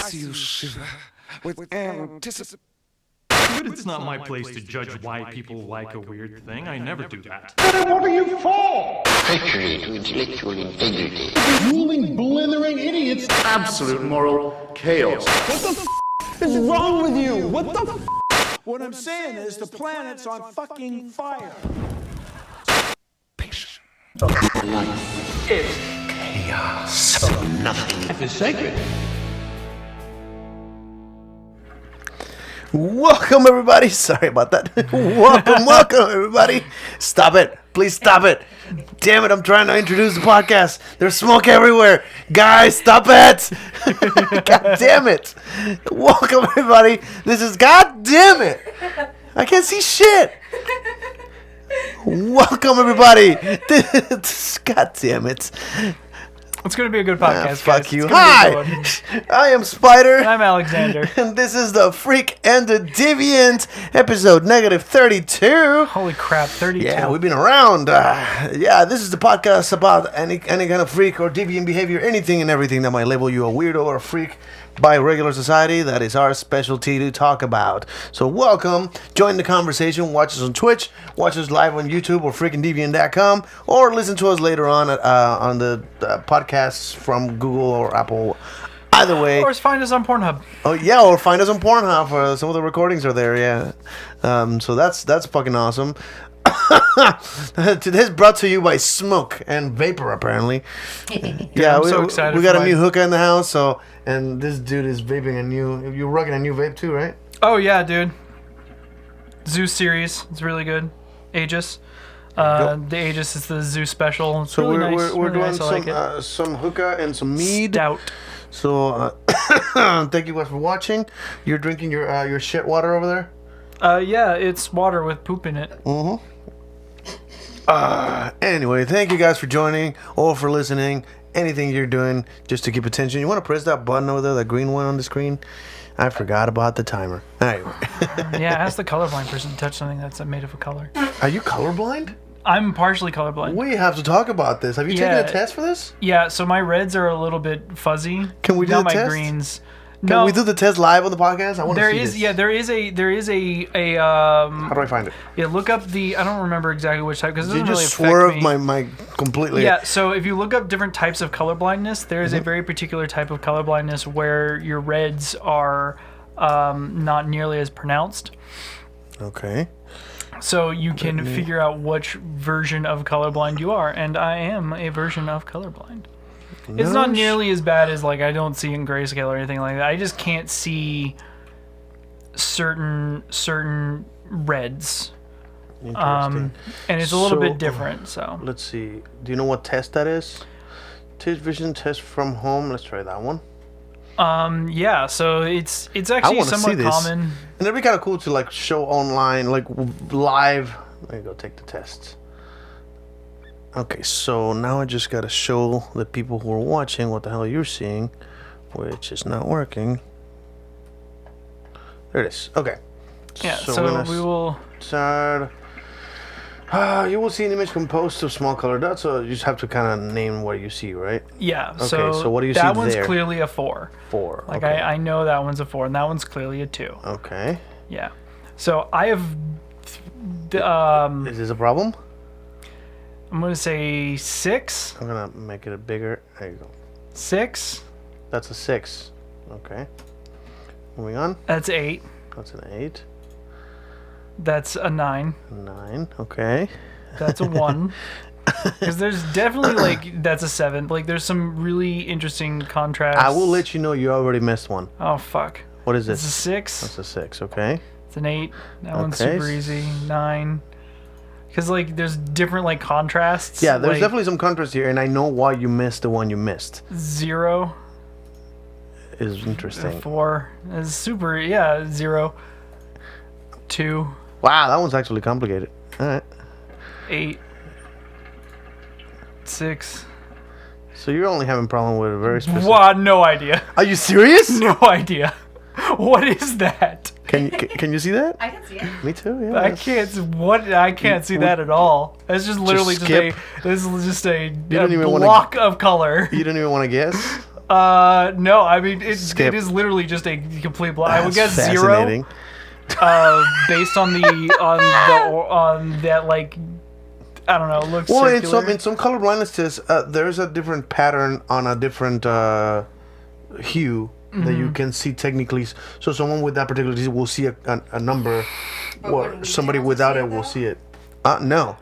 see you shiver with anticipation. But it's not my place to judge why people like a weird thing. I never do that. Then what are you for? Treachery to intellectual integrity. Ruling, blithering idiots. Absolute moral chaos. What the is wrong with you? What the What I'm saying is the planet's on fucking fire. Life is chaos. So nothing. Life is sacred. Welcome, everybody. Sorry about that. welcome, everybody. Stop it. Please stop it. Damn it, I'm trying to introduce the podcast. There's smoke everywhere. Guys, stop it. God damn it. Welcome, everybody. This is, God damn it. I can't see shit. Welcome, everybody. God damn it. It's going to be a good podcast, fuck guys. you. Hi, I am Spider. And I'm Alexander. And this is the Freak and the Deviant, episode negative 32. Holy crap, 32. Yeah, we've been around. This is the podcast about any kind of freak or deviant behavior, anything and everything that might label you a weirdo or a freak by regular society. That is our specialty to talk about. So welcome, join the conversation, watch us on Twitch, watch us live on YouTube or freakanddeviant.com, or listen to us later on the podcasts from Google or Apple. Either way. Or find us on Pornhub. Oh yeah, or find us on Pornhub. Some of the recordings are there, yeah. So that's fucking awesome. Today's brought to you by smoke and vapor, apparently. Yeah, I'm so excited. We got a new hookah in the house, and this dude is vaping a new. You're rocking a new vape too, right? Oh yeah, dude. Zeus series. It's really good. Aegis. The Aegis is the Zeus special. It's So really we're nice. doing Nice. I like some hookah and some mead. Stout. So thank you guys for watching. You're drinking your shit water over there. Yeah, it's water with poop in it. Mm-hmm. Anyway, thank you guys for joining or for listening. Anything you're doing just to keep attention. You want to press that button over there, that green one on the screen? I forgot about the timer. Anyway. Yeah, ask the colorblind person to touch something that's made of a color. Are you colorblind? I'm partially colorblind. We have to talk about this. Have you taken a test for this? Yeah, so my reds are a little bit fuzzy. Can we do Not the my test? Greens. Can we do the test live on the podcast? I want to see this. Yeah, there is a How do I find it? Yeah, look up the, I don't remember exactly which type, because it Did doesn't you really just affect swerve me. my mic completely? Yeah, so if you look up different types of colorblindness, there is a very particular type of colorblindness where your reds are not nearly as pronounced. Okay. So you can figure out which version of colorblind you are, and I am a version of colorblind. It's not nearly as bad as, like, I don't see in grayscale or anything like that. I just can't see certain reds. Interesting. And it's a little bit different, so. Let's see. Do you know what test that is? Test vision test from home. Let's try that one. Yeah, so it's I actually want to see somewhat this. common. And it'd be kind of cool to like show online, like live. There you go. Take the tests. Okay, so now I just gotta show the people who are watching what the hell you're seeing, which is not working. There it is. Okay. Yeah, we're so gonna we will. start. You will see an image composed of small colored dots, so you just have to kind of name what you see, right? Yeah, Okay, so so what do you see that one's there? clearly a 4. 4. Like, okay. I know that one's a 4, and that one's clearly a 2. Okay. Yeah. So I have. Is this a problem? I'm going to say 6. I'm gonna make it a bigger. There you go. 6. That's a 6. Okay. Moving on. That's 8. That's an 8. That's a 9. 9. Okay. That's a 1. Because there's definitely, like, that's a 7. Like, there's some really interesting contrasts. I will let you know you already missed one. Oh, fuck. What is It's a this? 6. That's a 6. Okay. It's an 8. That one's Okay. super easy. 9. Because, like, there's different, like, contrasts. Yeah, there's like, definitely some contrast here, and I know why you missed the one you missed. 0. Is interesting. 4. Is super, yeah, 0. 2. Wow, that one's actually complicated. All right. 8. 6. So you're only having problem with a very specific. What? No idea. Are you serious? No idea. What is that? Can you see that? I can see it. Me too. Yeah. I can't. I can't see that at all. It's just literally skip. this is just a don't even wanna- block of color. You don't even want to guess. No, I mean it Skip. is literally just a complete blind. I would guess That's 0. fascinating. Based on on that, like, I don't know, looks Well, circular. in some color blindness tests, there's a different pattern on a different hue that you can see technically. So someone with that particular disease will see a number, or somebody without it will see it. No.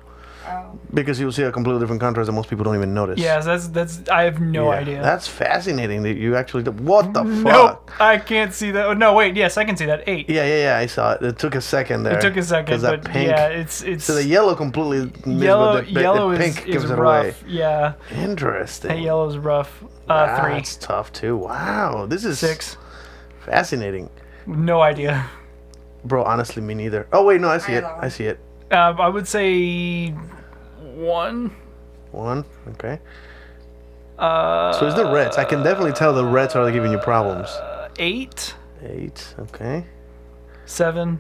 Because you'll see a completely different contrast that most people don't even notice. Yeah, that's I have no Yeah, idea. That's fascinating that you actually. What the fuck? Nope, I can't see that. Oh, no, wait, yes, I can see that. 8. Yeah, I saw it. It took a second there. It took a second, 'Cause that but pink, yeah, it's So the yellow completely missed, yellow. but the Yellow pink is gives it rough. away. Yeah, Interesting. that yellow's rough. 3, That's tough too. Wow, this is 6. fascinating, No idea. bro. Honestly, me neither. Oh wait, no, I see it. I see it. I would say 1. 1. Okay. So it's the reds. I can definitely tell the reds are giving you problems. 8, 8. Okay. 7.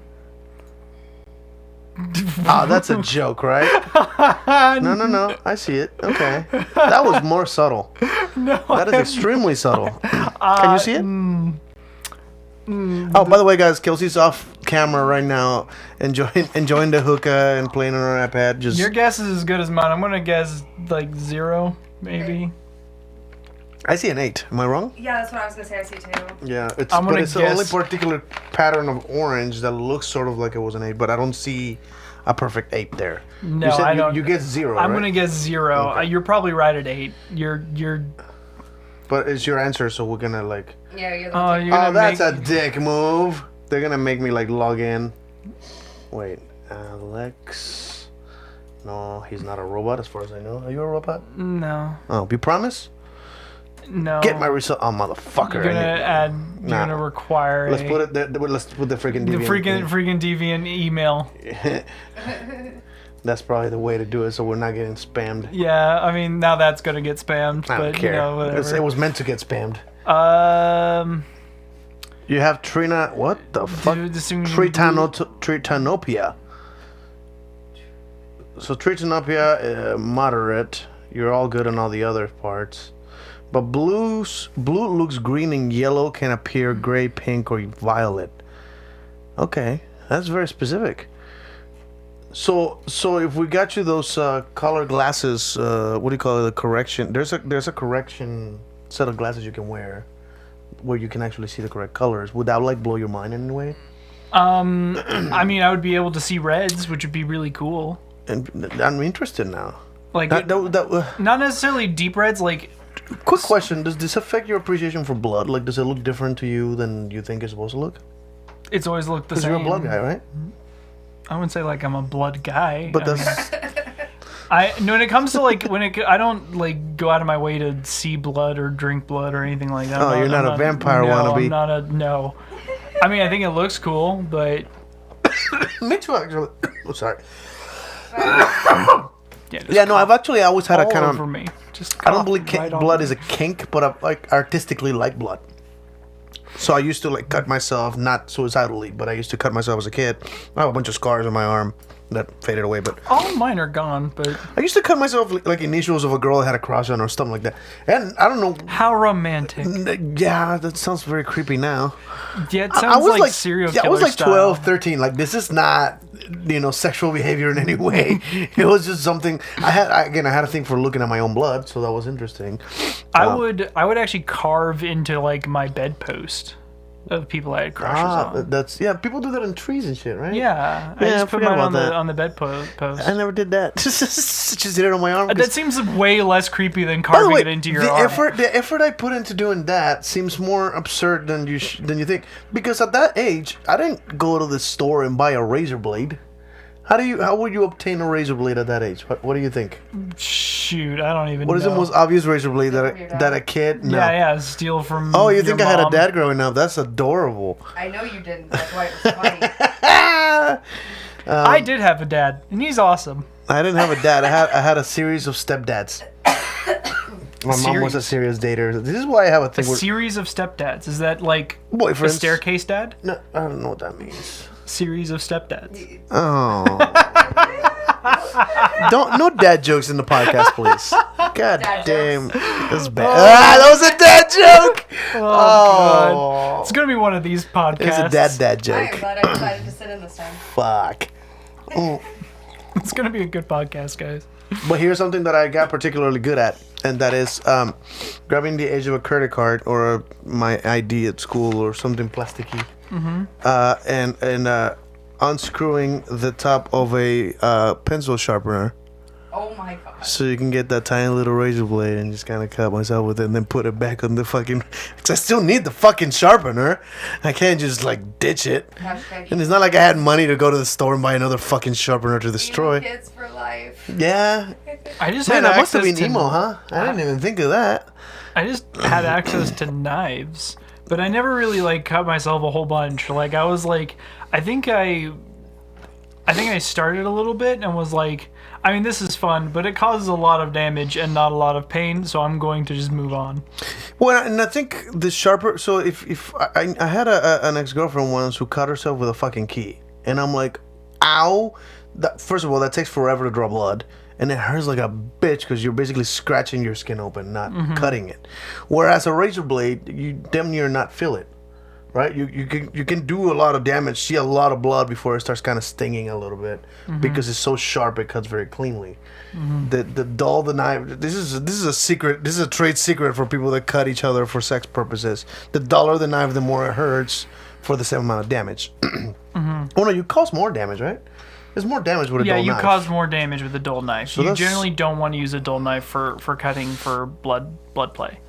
Ah, that's a joke, right? No. I see it. Okay. That was more subtle. No, That is extremely subtle. Can you see it? Oh, by the way, guys, Kelsey's off camera right now, enjoying the hookah and playing on her iPad. Just your guess is as good as mine. I'm gonna guess like 0, maybe. I see an 8. Am I wrong? Yeah, that's what I was gonna say. I see 2. Yeah, it's I'm gonna but it's the only guess- particular pattern of orange that looks sort of like it was an 8, but I don't see a perfect 8 there. No, you said I don't. You get 0. I'm right? gonna guess 0. Okay. You're probably right at 8. You're. But it's your answer, so we're gonna like. Yeah, you're the Oh, one. you're gonna Oh, that's make. a dick move. They're gonna make me like log in. Wait, Alex. No, he's not a robot as far as I know. Are you a robot? No, Oh, you promise? no. Get my result. Oh, motherfucker. You're gonna add. You're Nah. gonna require. Let's put it there. Let's put the freaking the Deviant freaking Deviant email. in. That's probably the way to do it, so we're not getting spammed. Yeah, I mean now that's gonna get spammed, I don't but care. you know It whatever. was meant to get spammed. You have Trina. What the fuck? Tritanopia. So Tritanopia, moderate. You're all good on all the other parts. But blue looks green and yellow can appear gray, pink, or violet. Okay, that's very specific. So if we got you those color glasses, what do you call it? The correction. There's a correction set of glasses you can wear, where you can actually see the correct colors. Would that like blow your mind in any way? I mean, I would be able to see reds, which would be really cool. And I'm interested now. Like not necessarily deep reds, like. Quick question: does this affect your appreciation for blood? Like, does it look different to you than you think it's supposed to look? It's always looked the Because same. you're a blood guy, right? I wouldn't say like I'm a blood guy. But I mean, when it comes to like I don't like go out of my way to see blood or drink blood or anything like that. Oh, you're not a vampire no, wannabe. I'm not a no. I mean, I think it looks cool, but Me too, actually. Oh, sorry. yeah, just Yeah, no, I've actually always had a all kind over of. me. Just I don't cough believe right on blood me. is a kink, but I like artistically like blood. So I used to like cut myself, not suicidally, but I used to cut myself as a kid. I have a bunch of scars on my arm that faded away, but All mine are gone, but I used to cut myself like initials of a girl I had a crush on or something like that. And I don't know. how romantic. Yeah, that sounds very creepy now. Yeah, it I sounds was like serial killer I was like style. 12, 13. Like, this is not, sexual behavior in any way. It was just something. I had a thing for looking at my own blood, so that was interesting. I would actually carve into like my bedpost of people I had crushes on. That's people do that in trees and shit, right? Yeah, I Yeah, I just put forgot mine about on that. the bed post. I never did that. Just did it on my arm. That seems way less creepy than By the carving way, it into your the arm. effort I put into doing that seems more absurd than you think. Because at that age, I didn't go to the store and buy a razor blade. How would you obtain a razor blade at that age? What do you think? Shoot, I don't even What know. is the most obvious razor blade that a kid? No. Yeah, steal from. Oh, you your think I had a mom. dad growing up? That's adorable. I know you didn't. That's why it was funny. I did have a dad, and he's awesome. I didn't have a dad. I had a series of stepdads. My mom was a serious dater. This is why I have a A thing with series of stepdads. Is that like a boyfriends. staircase dad? No, I don't know what that means. Series of stepdads. Oh. No dad jokes in the podcast, please. God Dad damn, jokes. that's bad. That was a dad joke. God. It's gonna be one of these podcasts. It's a dad I joke. am glad I decided to sit in this time. Fuck. It's gonna be a good podcast, guys. But here's something that I got particularly good at, and that is grabbing the edge of a credit card or my ID at school or something plasticky, and unscrewing the top of a pencil sharpener, Oh my god. so you can get that tiny little razor blade and just kind of cut myself with it, and then put it back on the fucking. Because I still need the fucking sharpener. I can't just like ditch it. Hashtag And it's not like I had money to go to the store and buy another fucking sharpener to destroy. kids for life. Yeah. I just Man, had I must have access been to emo, huh? I didn't even think of that. I just had access to knives, but I never really like cut myself a whole bunch. Like I was like, I think I started a little bit and was like, I mean, this is fun, but it causes a lot of damage and not a lot of pain, so I'm going to just move on. Well, and I think the sharper. So if I had an ex-girlfriend once who cut herself with a fucking key, and I'm like, ow. First of all, that takes forever to draw blood. And it hurts like a bitch because you're basically scratching your skin open, not cutting it. Whereas a razor blade, you damn near not feel it, right? You can do a lot of damage, see a lot of blood before it starts kind of stinging a little bit because it's so sharp it cuts very cleanly. The dull the knife. This is a secret. This is a trade secret for people that cut each other for sex purposes. The duller the knife, the more it hurts for the same amount of damage. Oh no, you cause more damage, right? There's more damage with a dull knife. Yeah, you cause more damage with a dull knife. So you that's- generally don't want to use a dull knife for cutting for blood play.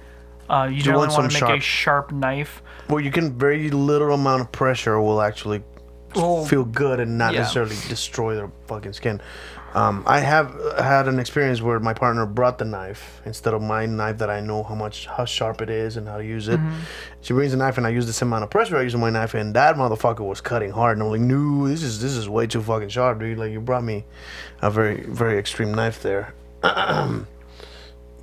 You generally want want to some make a sharp knife. Well, you can very little amount of pressure will actually feel good and not yeah. necessarily destroy their fucking skin. I have had an experience where my partner brought the knife instead of my knife that I know how sharp it is and how to use it. She brings the knife and I use the same amount of pressure I use on my knife, and that motherfucker was cutting hard. And I'm like, no, this is way too fucking sharp, dude. Like, you brought me a very, very extreme knife there.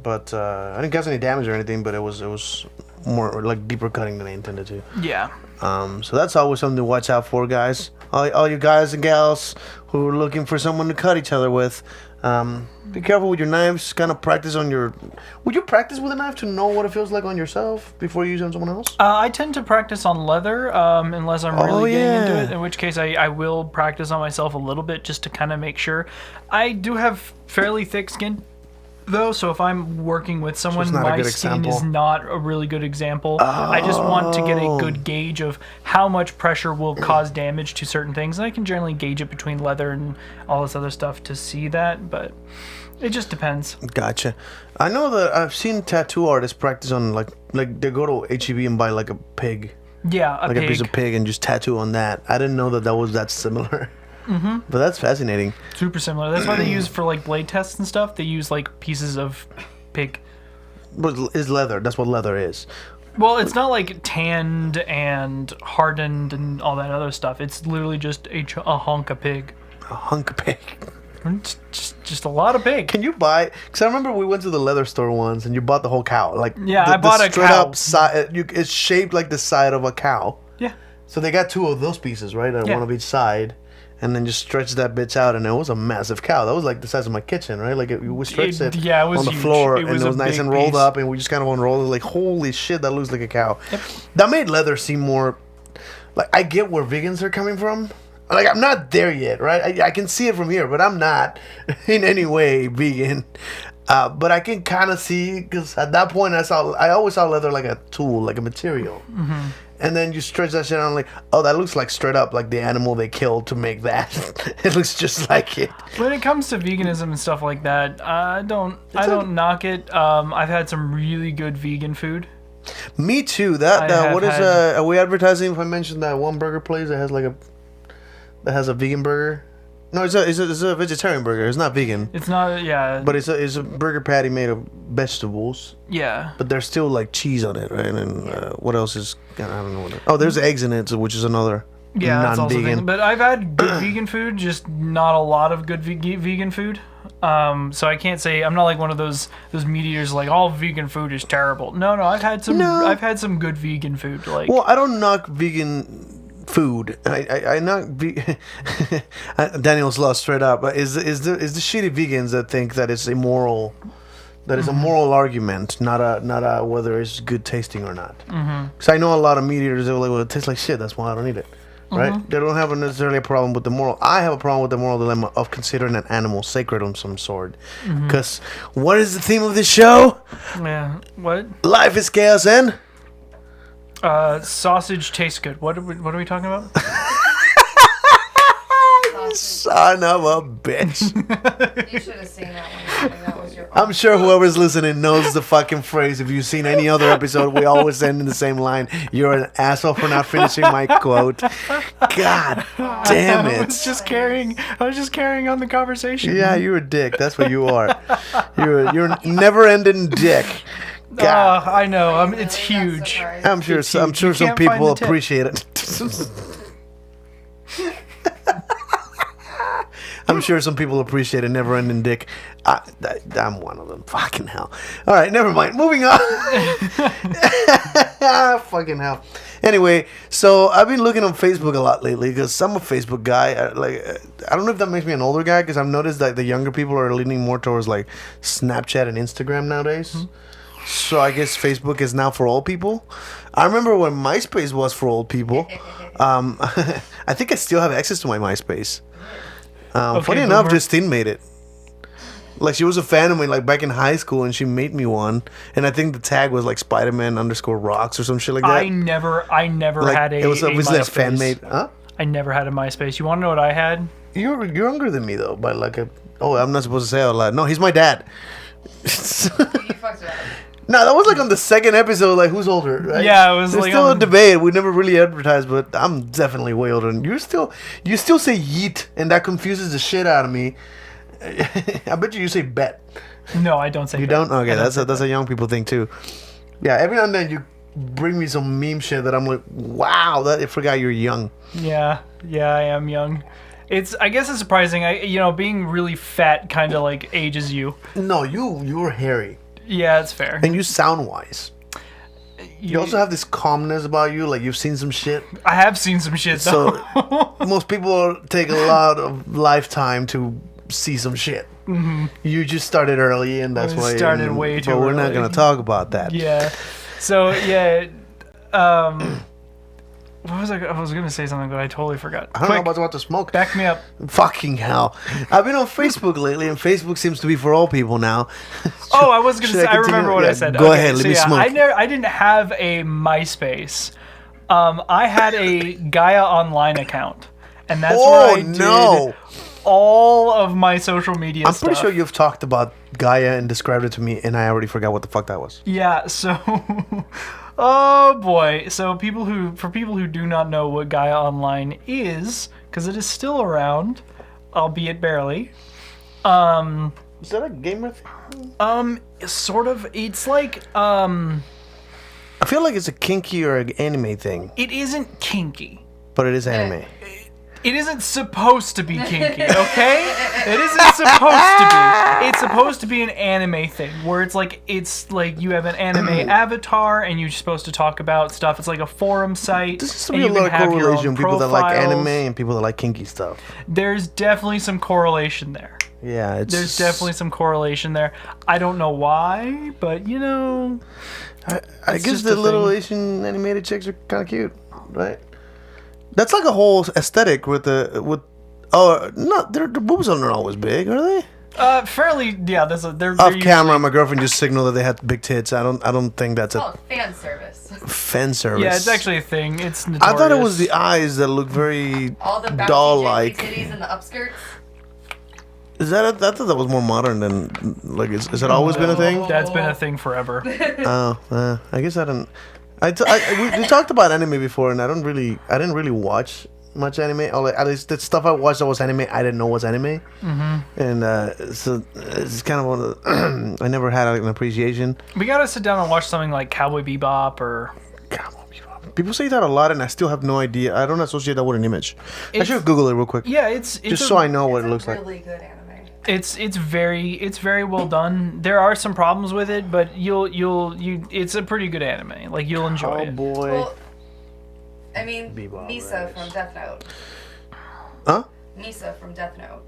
But I didn't cause any damage or anything, but it was more like deeper cutting than I intended to. Yeah. So that's always something to watch out for, guys. All you guys and gals who are looking for someone to cut each other with, be careful with your knives. Kind of practice on your. Would you practice with a knife to know what it feels like on yourself before you use it on someone else? I tend to practice on leather unless I'm really getting into yeah. it, in which case I will practice on myself a little bit just to kind of make sure. I do have fairly thick skin, though, so if I'm working with someone, not a my good skin example. is not a really good example. I just want to get a good gauge of how much pressure will cause damage to certain things. And I can generally gauge it between leather and all this other stuff to see that, but it just depends. Gotcha. I know that I've seen tattoo artists practice on like they go to HEB and buy like a pig, Yeah, like a piece of pig, and just tattoo on that. I didn't know that was that similar. But that's fascinating. Super similar. That's why they use for like blade tests and stuff. They use like pieces of pig. But it's leather. That's what leather is. Well, it's not like tanned and hardened and all that other stuff. It's literally just a hunk of pig. A hunk of pig. It's just a lot of pig. Can you buy? Because I remember we went to the leather store once, and you bought the whole cow. Like Yeah, I bought a straight cow. up side. It's shaped like the side of a cow. Yeah. So they got two of those pieces, right? Yeah. One of each side, and then just stretched that bitch out, and it was a massive cow. That was like the size of my kitchen, right? Like we stretched it, yeah, it was on the huge. floor, It and was it a was nice big and rolled piece. up, and we just kind of unrolled it. Like, holy shit, that looks like a cow. Yep. That made leather seem more. Like, I get where vegans are coming from. Like, I'm not there yet, right? I can see it from here, but I'm not in any way vegan. But I can kind of see, because at that point I always saw leather like a tool, like a material. Mm-hmm. And then you stretch that shit out and like, oh, that looks like straight up like the animal they killed to make that. It looks just like it. When it comes to veganism and stuff like that, I don't knock it. I've had some really good vegan food. Me too. I have What is had- are we advertising if I mentioned that one burger place that has a vegan burger? No, it's a vegetarian burger. It's not vegan. It's not, yeah. But it's a burger patty made of vegetables. Yeah. But there's still like cheese on it, right? And what else is? I don't know. Oh, there's eggs in it, which is another Yeah, that's also non-vegan. vegan. But I've had good vegan food, just not a lot of good vegan food. So I can't say, I'm not like one of those meat eaters like all vegan food is terrible. No, I've had some good vegan food. Like, Well, I don't knock vegan food. I not be Daniel's lost straight up. But is the shitty vegans that think that it's immoral? That is a moral argument, not a whether it's good tasting or not. Because I know a lot of meat eaters that are like, well, it tastes like shit. That's why I don't eat it. Right? They don't have necessarily a problem with the moral. I have a problem with the moral dilemma of considering an animal sacred of some sort. Because what is the theme of this show? Yeah. What? Life is chaos and Sausage tastes good. What are we talking about? son of a bitch. You should have seen that one. That was your. I'm sure whoever's listening knows the fucking phrase. If you've seen any other episode, we always end in the same line. You're an asshole for not finishing my quote. God damn I was it. just carrying on the conversation. Yeah, you're a dick. That's what you are. You're a never-ending dick. God. I know. It's Really got huge. surprised. I'm sure It's huge. some You can't find people the tip. appreciate it. I'm sure some people appreciate a never-ending dick. I'm one of them. Fucking hell. All right, never mind. Moving on. Fucking hell. Anyway, so I've been looking on Facebook a lot lately because I'm a Facebook guy. I don't know if that makes me an older guy because I've noticed that the younger people are leaning more towards like Snapchat and Instagram nowadays. So I guess Facebook is now for old people. I remember when MySpace was for old people. I think I still have access to my MySpace. Funny enough, boomer. Justine made it. Like, she was a fan of me, like, back in high school, and she made me one. And I think the tag was, like, Spider-Man_rocks or some shit like that. I never like, had a it was obviously a fan MySpace. made. Huh? I never had a MySpace. You want to know what I had? You're younger than me, though, by, like, a... Oh, I'm not supposed to say it out loud. No, he's my dad. You fucked it up. No, that was, like, on the second episode, like, who's older, right? Yeah, it was There's like still on- a debate. We never really advertised, but I'm definitely way older. And you still say yeet, and that confuses the shit out of me. I bet you say bet. No, I don't say You that. don't? Okay, I don't that's a young people thing too. Yeah, every now and then you bring me some meme shit that I'm like, wow, I forgot you're young. Yeah, I am young. I guess it's surprising. Being really fat kind of like ages you. No, you're hairy. Yeah, it's fair. And you sound wise. You also have this calmness about you, like you've seen some shit. I have seen some shit though. So most people take a lot of lifetime to see some shit. Mm-hmm. You just started early, and that's I why. started way too But we're not early. gonna talk about that. Yeah. So what was I was gonna say something, but I totally forgot. I don't know about to smoke. Back me up. Fucking hell. I've been on Facebook lately, and Facebook seems to be for all people now. Oh, I was gonna Should say. I continue? remember what Yeah, I said. go ahead, let me smoke. I didn't have a MySpace. I had a Gaia Online account, and that's where I did all of my social media. I'm pretty sure you've talked about Gaia and described it to me, and I already forgot what the fuck that was. Yeah. So. Oh boy! So for people who do not know what Gaia Online is, because it is still around, albeit barely. Is that a gamer thing? Sort of. It's like I feel like it's a kinky or an anime thing, it isn't kinky. but it is anime. It isn't supposed to be kinky, okay? It isn't supposed to be. It's supposed to be an anime thing where it's like you have an anime avatar and you're supposed to talk about stuff. It's like a forum site. This is and a you lot can of have your correlation. own People that like profiles. anime and people that like kinky stuff. There's definitely some correlation there. Yeah, There's definitely some correlation there. I don't know why, but I it's guess just the a little thing. Asian animated chicks are kind of cute, right? That's like a whole aesthetic with. Oh, no, their boobs aren't always big, are they? fairly, yeah. They're Off usually- camera, my girlfriend just signaled that they had big tits. I don't think that's Oh, a fan service. fan service. Yeah, it's actually a thing. It's notorious. I thought it was the eyes that look very All the bouncy doll-like. titties and the upskirts. Is that? I thought that was more modern than like. Is it always been a thing? That's been a thing forever. Oh, I guess I didn't. We talked about anime before, and I didn't really watch much anime. Or like, at least the stuff I watched that was anime, I didn't know was anime. Mm-hmm. And so it's kind of one of the I never had an appreciation. We gotta sit down and watch something like Cowboy Bebop or. People say that a lot, and I still have no idea. I don't associate that with an image. I should Google it real quick, Yeah, it's just so I know what it looks like. Really good anime. It's very well done. There are some problems with it, but it's a pretty good anime. Like you'll enjoy Oh it. boy. Well, I mean, Bebop, Misa right. from Death Note. Huh? Misa from Death Note.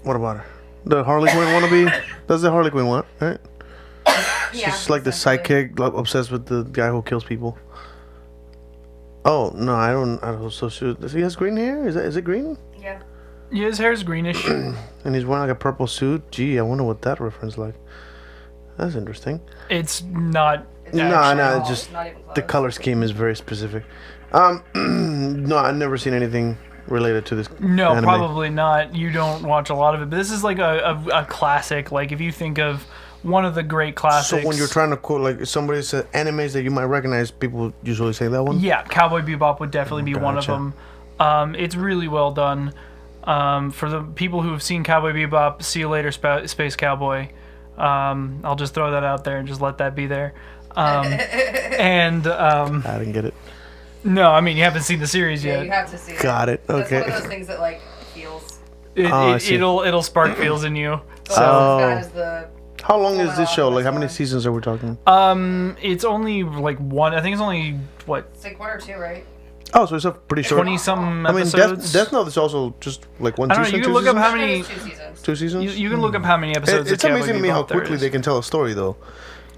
What about her? The Harley Quinn wannabe? That's the Harley Quinn one, right? Yeah, She's like the essentially. sidekick, like, obsessed with the guy who kills people. Oh no, I don't. So does he has green hair? Is it green? Yeah. Yeah, his hair's greenish. And he's wearing like a purple suit. Gee, I wonder what that reference like. That's interesting. It's not. No, actually- it's just Not even close. the color scheme is very specific. No, I've never seen anything related to this. No, anime. probably not. You don't watch a lot of it, but this is like a classic. Like if you think of one of the great classics. So when you're trying to quote, like somebody said animes that you might recognize, people usually say that one. Yeah, Cowboy Bebop would definitely be one of Gotcha. them. It's really well done. For the people who have seen Cowboy Bebop, see you later, Space Cowboy. I'll just throw that out there and just let that be there. And I didn't get it. no, I mean you haven't seen the series Yeah, yet. you have to see it. Got it. That's Okay. one of those things that like feels. I see. It'll spark feels in you. So as bad as the. How long is Oh, this show? Like, how that's many fine. seasons are we talking? It's only like one. I think it's only what It's like 1 or 2, right? Oh, so it's a pretty short. 20 something I mean, episodes. Death Note is also just like one I don't know. season. You can two look up seasons? how many. It's 2 seasons. 2 seasons. You can look up how many episodes. It's of Cowboy amazing to me how Bebop there quickly is. they can tell a story, though,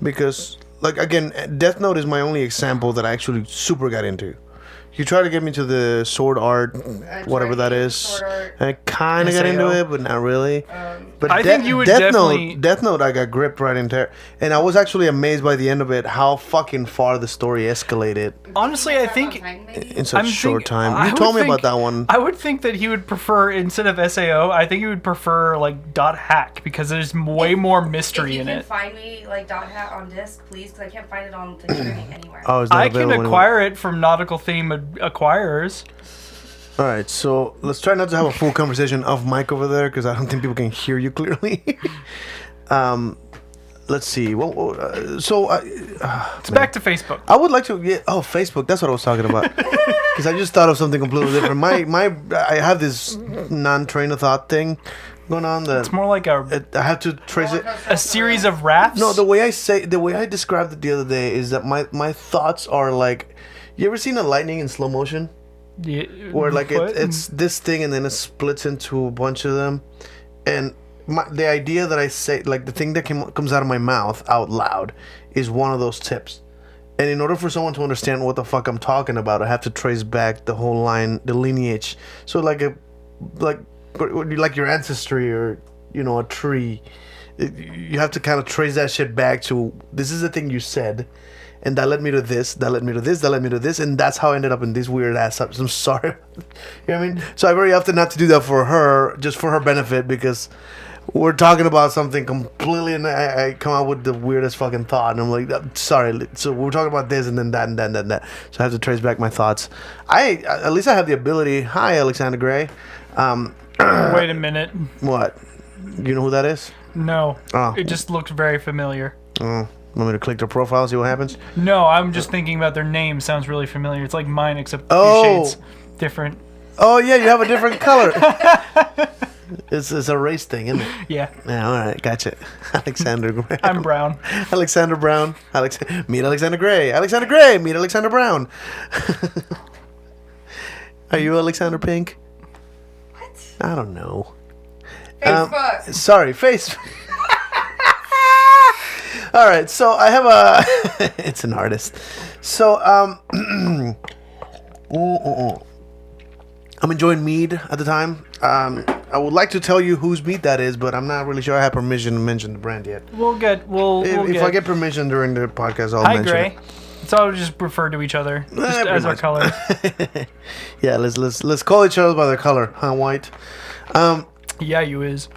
because like again, Death Note is my only example that I actually super got into. You try to get me to the sword art, whatever that tried is. sword art. I kind of got into SAO. it, but not really. But I think you would Death definitely- Note, Death Note, I got gripped right into it, and I was actually amazed by the end of it how fucking far the story escalated Honestly, I think in such I'm a short think- time. I You would told me think- about that one. I would think that he would prefer instead of SAO. I think he would prefer like .hack because there's way more mystery If you in can it. find me like .hat on disc, please, because I can't find it on the streaming anywhere. Oh, is that I can available anywhere? acquire it from Nautical Theme acquirers. All right, so let's try not to have a full conversation off mic over there because I don't think people can hear you clearly. Let's see. It's back to Facebook. I would like to get. Oh, Facebook. That's what I was talking about. Because I just thought of something completely different. I have this non-train of thought thing going on that It's more like a I have to trace it. series of rafts. No, the way I described it the other day is that my thoughts are like. You ever seen a lightning in slow motion? Yeah, Where like what? it's this thing and then it splits into a bunch of them, and the idea that I say, like the thing that comes out of my mouth out loud, is one of those tips. And in order for someone to understand what the fuck I'm talking about, I have to trace back the whole line, the lineage. So like your ancestry or a tree, you have to kind of trace that shit back to this is the thing you said. And that led me to this, that led me to this, that led me to this, and that's how I ended up in these weird ass subs. I'm sorry. You know what I mean? So I very often have to do that for her, just for her benefit, because we're talking about something completely, and I come out with the weirdest fucking thought, and I'm like, sorry. So we're talking about this, and then that, and that, and that. So I have to trace back my thoughts. At least I have the ability. Hi, Alexander Gray. Wait a minute. What? You know who that is? No. Oh. It just looked very familiar. Oh, want me to click their profile, see what happens? No, I'm just thinking about their name. Sounds really familiar. It's like mine, except a Oh. few shades different. Oh yeah, you have a different color. It's a race thing, isn't it? Yeah. Yeah, all right, gotcha. Alexander Gray. I'm brown. Alexander Brown. Meet Alexander Gray. Alexander Gray. Meet Alexander Brown. Are you Alexander Pink? What? I don't know. Facebook. Sorry, face. All right, so I have a. It's an artist. So I'm enjoying mead at the time. I would like to tell you whose mead that is, but I'm not really sure I have permission to mention the brand yet. If I get permission during the podcast, I'll Hi, mention Gray. it. It's all just refer to each other just pretty as our much. color. Yeah, let's call each other by their color, huh, White? Yeah, you is.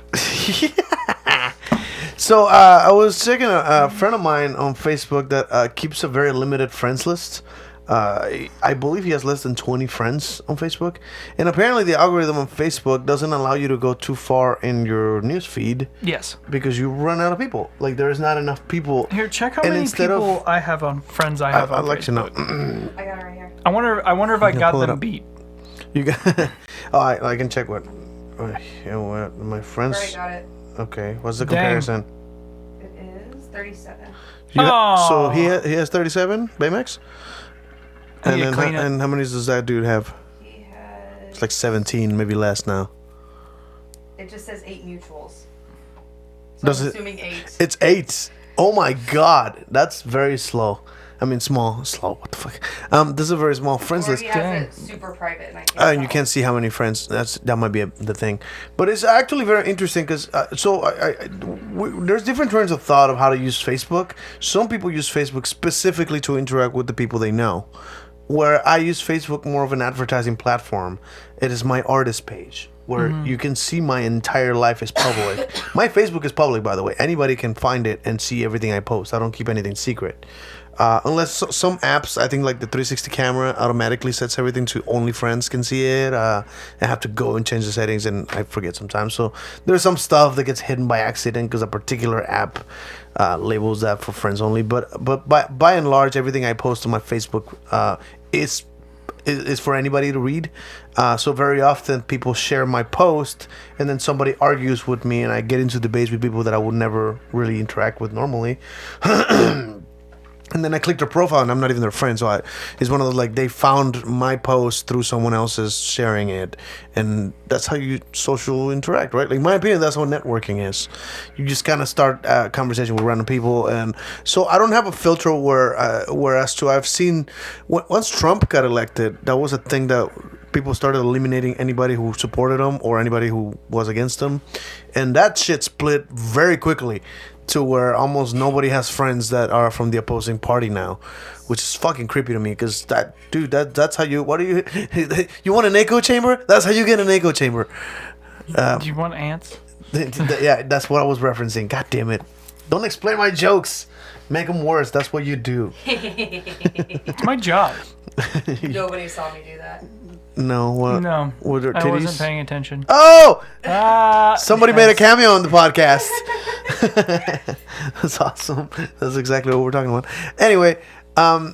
So I was checking a friend of mine on Facebook that keeps a very limited friends list. I believe he has less than 20 friends on Facebook, and apparently the algorithm on Facebook doesn't allow you to go too far in your news feed Yes. because you run out of people. Like there is not enough people. Here, check how And many instead of- people I have on friends I have I'd on like to know. Facebook. I got it right here. I wonder if I got pull it them up. beat. You got? Oh, I can check what. What my friends? Already got it. Okay, what's the Dang. comparison? It is 37. So Oh. he has 37 Baymax. And Yeah, then clean it. and how many does that dude have? He has. It's like 17, maybe less now. It just says 8 mutuals. So Does I'm it- assuming 8. It's 8. Oh my god, that's very slow. I mean, slow. What the fuck? This is a very small friends Or list. he has Dang. it super private, and I can't. And you tell. can't see how many friends. That might be the thing, but it's actually very interesting because there's different trains of thought of how to use Facebook. Some people use Facebook specifically to interact with the people they know, where I use Facebook more of an advertising platform. It is my artist page where you can see my entire life is public. My Facebook is public, by the way. Anybody can find it and see everything I post. I don't keep anything secret. Unless some apps, I think like the 360 camera automatically sets everything to only friends can see it. I have to go and change the settings, and I forget sometimes. So there's some stuff that gets hidden by accident because a particular app labels that for friends only. But by and large, everything I post on my Facebook is for anybody to read. So very often people share my post, and then somebody argues with me, and I get into debates with people that I would never really interact with normally. And then I click their profile, and I'm not even their friend. So it's one of those, like, they found my post through someone else's sharing it. And that's how you social interact, right? Like, in my opinion, that's how networking is. You just kind of start a conversation with random people. And so I don't have a filter whereas to I've seen, once Trump got elected, that was a thing that people started eliminating anybody who supported him or anybody who was against him. And that shit split very quickly to where almost nobody has friends that are from the opposing party now, which is fucking creepy to me because that's how you, you want an echo chamber? That's how you get an echo chamber. Do you want ants? Yeah, that's what I was referencing. God damn it. Don't explain my jokes. Make them worse. That's what you do. It's my job. Nobody saw me do that. No, what? No, Were there I wasn't titties? paying attention. Oh! Ah, Somebody made a cameo on the podcast. That's awesome. That's exactly what we're talking about. Anyway, but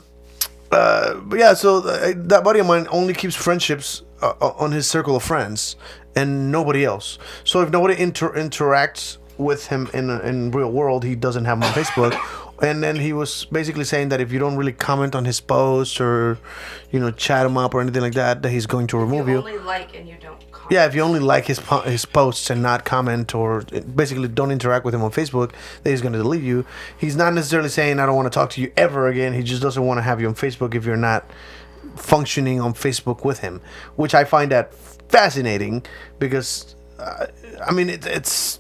yeah, so that buddy of mine only keeps friendships on his circle of friends and nobody else. So if nobody interacts with him in real world, he doesn't have him on Facebook. And then he was basically saying that if you don't really comment on his posts or, chat him up or anything like that, that he's going to remove You you. only like and you don't comment. Yeah, if you only like his posts and not comment or basically don't interact with him on Facebook, then he's going to delete you. He's not necessarily saying I don't want to talk to you ever again. He just doesn't want to have you on Facebook if you're not functioning on Facebook with him, which I find that fascinating because, it's...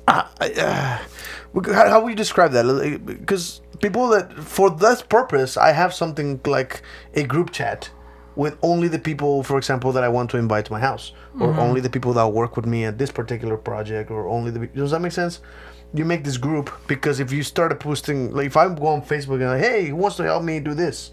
how would you describe that? Because people that, for that purpose, I have something like a group chat with only the people, for example, that I want to invite to my house, or only the people that work with me at this particular project, or only does that make sense? You make this group because if you started posting, like if I go on Facebook and like, hey, who wants to help me do this?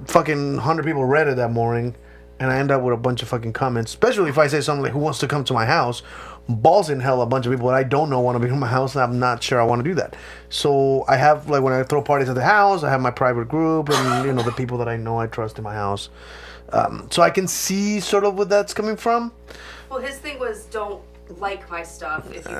Fucking 100 people read it that morning, and I end up with a bunch of fucking comments, especially if I say something like, who wants to come to my house? Balls in hell, a bunch of people that I don't know want to be in my house, and I'm not sure I want to do that. So I have, like, when I throw parties at the house, I have my private group and, the people that I know I trust in my house. So I can see sort of where that's coming from. Well, his thing was don't like my stuff. If you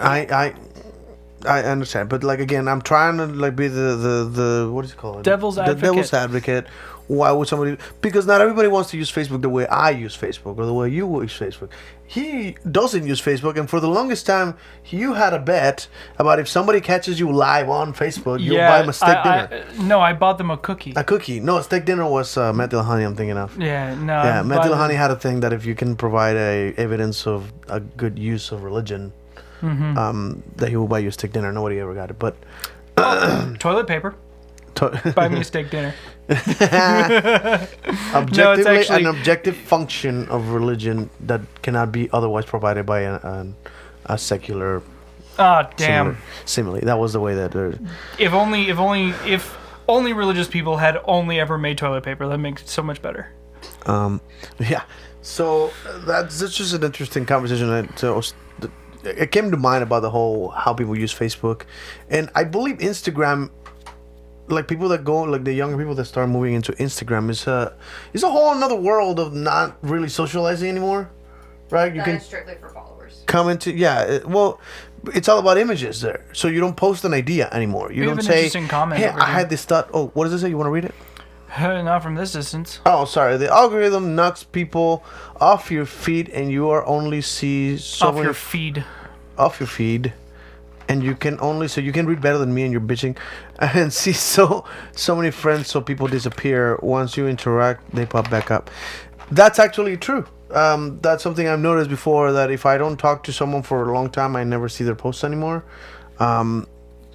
I understand, but like again, I'm trying to like be the what is it called? Devil's advocate. The devil's advocate. Why would somebody? Because not everybody wants to use Facebook the way I use Facebook or the way you use Facebook. He doesn't use Facebook, and for the longest time, you had a bet about if somebody catches you live on Facebook, you'll buy them a steak dinner. No, I bought them a cookie. A cookie? No, steak dinner was methyl honey. I'm thinking of. Yeah, no. Yeah, I methyl bought- honey had a thing that if you can provide a evidence of a good use of religion, that he will buy you a steak dinner. Nobody ever got it, but Toilet paper. Buy me a steak dinner. objectively, actually- an objective function of religion that cannot be otherwise provided by a secular Ah, damn. simile. That was the way that. If only religious people had only ever made toilet paper, that makes it so much better. Yeah. So that's just an interesting conversation. It came to mind about the whole how people use Facebook, and I believe Instagram. Like people that go, like the younger people that start moving into Instagram is a whole another world of not really socializing anymore, right? You that can is strictly for followers. comment to it's all about images there. So you don't post an idea anymore. You We don't have an say, interesting comment "Hey, over I here. had this thought." Oh, what does it say? You want to read it? Not from this distance. Oh, sorry. The algorithm knocks people off your feed, and you are only see so Off many your feed. off your feed, and you can only so you can read better than me, and you're bitching, and see so many friends. So people disappear once you interact, they pop back up. That's actually true. That's something I've noticed before. That if I don't talk to someone for a long time, I never see their posts anymore.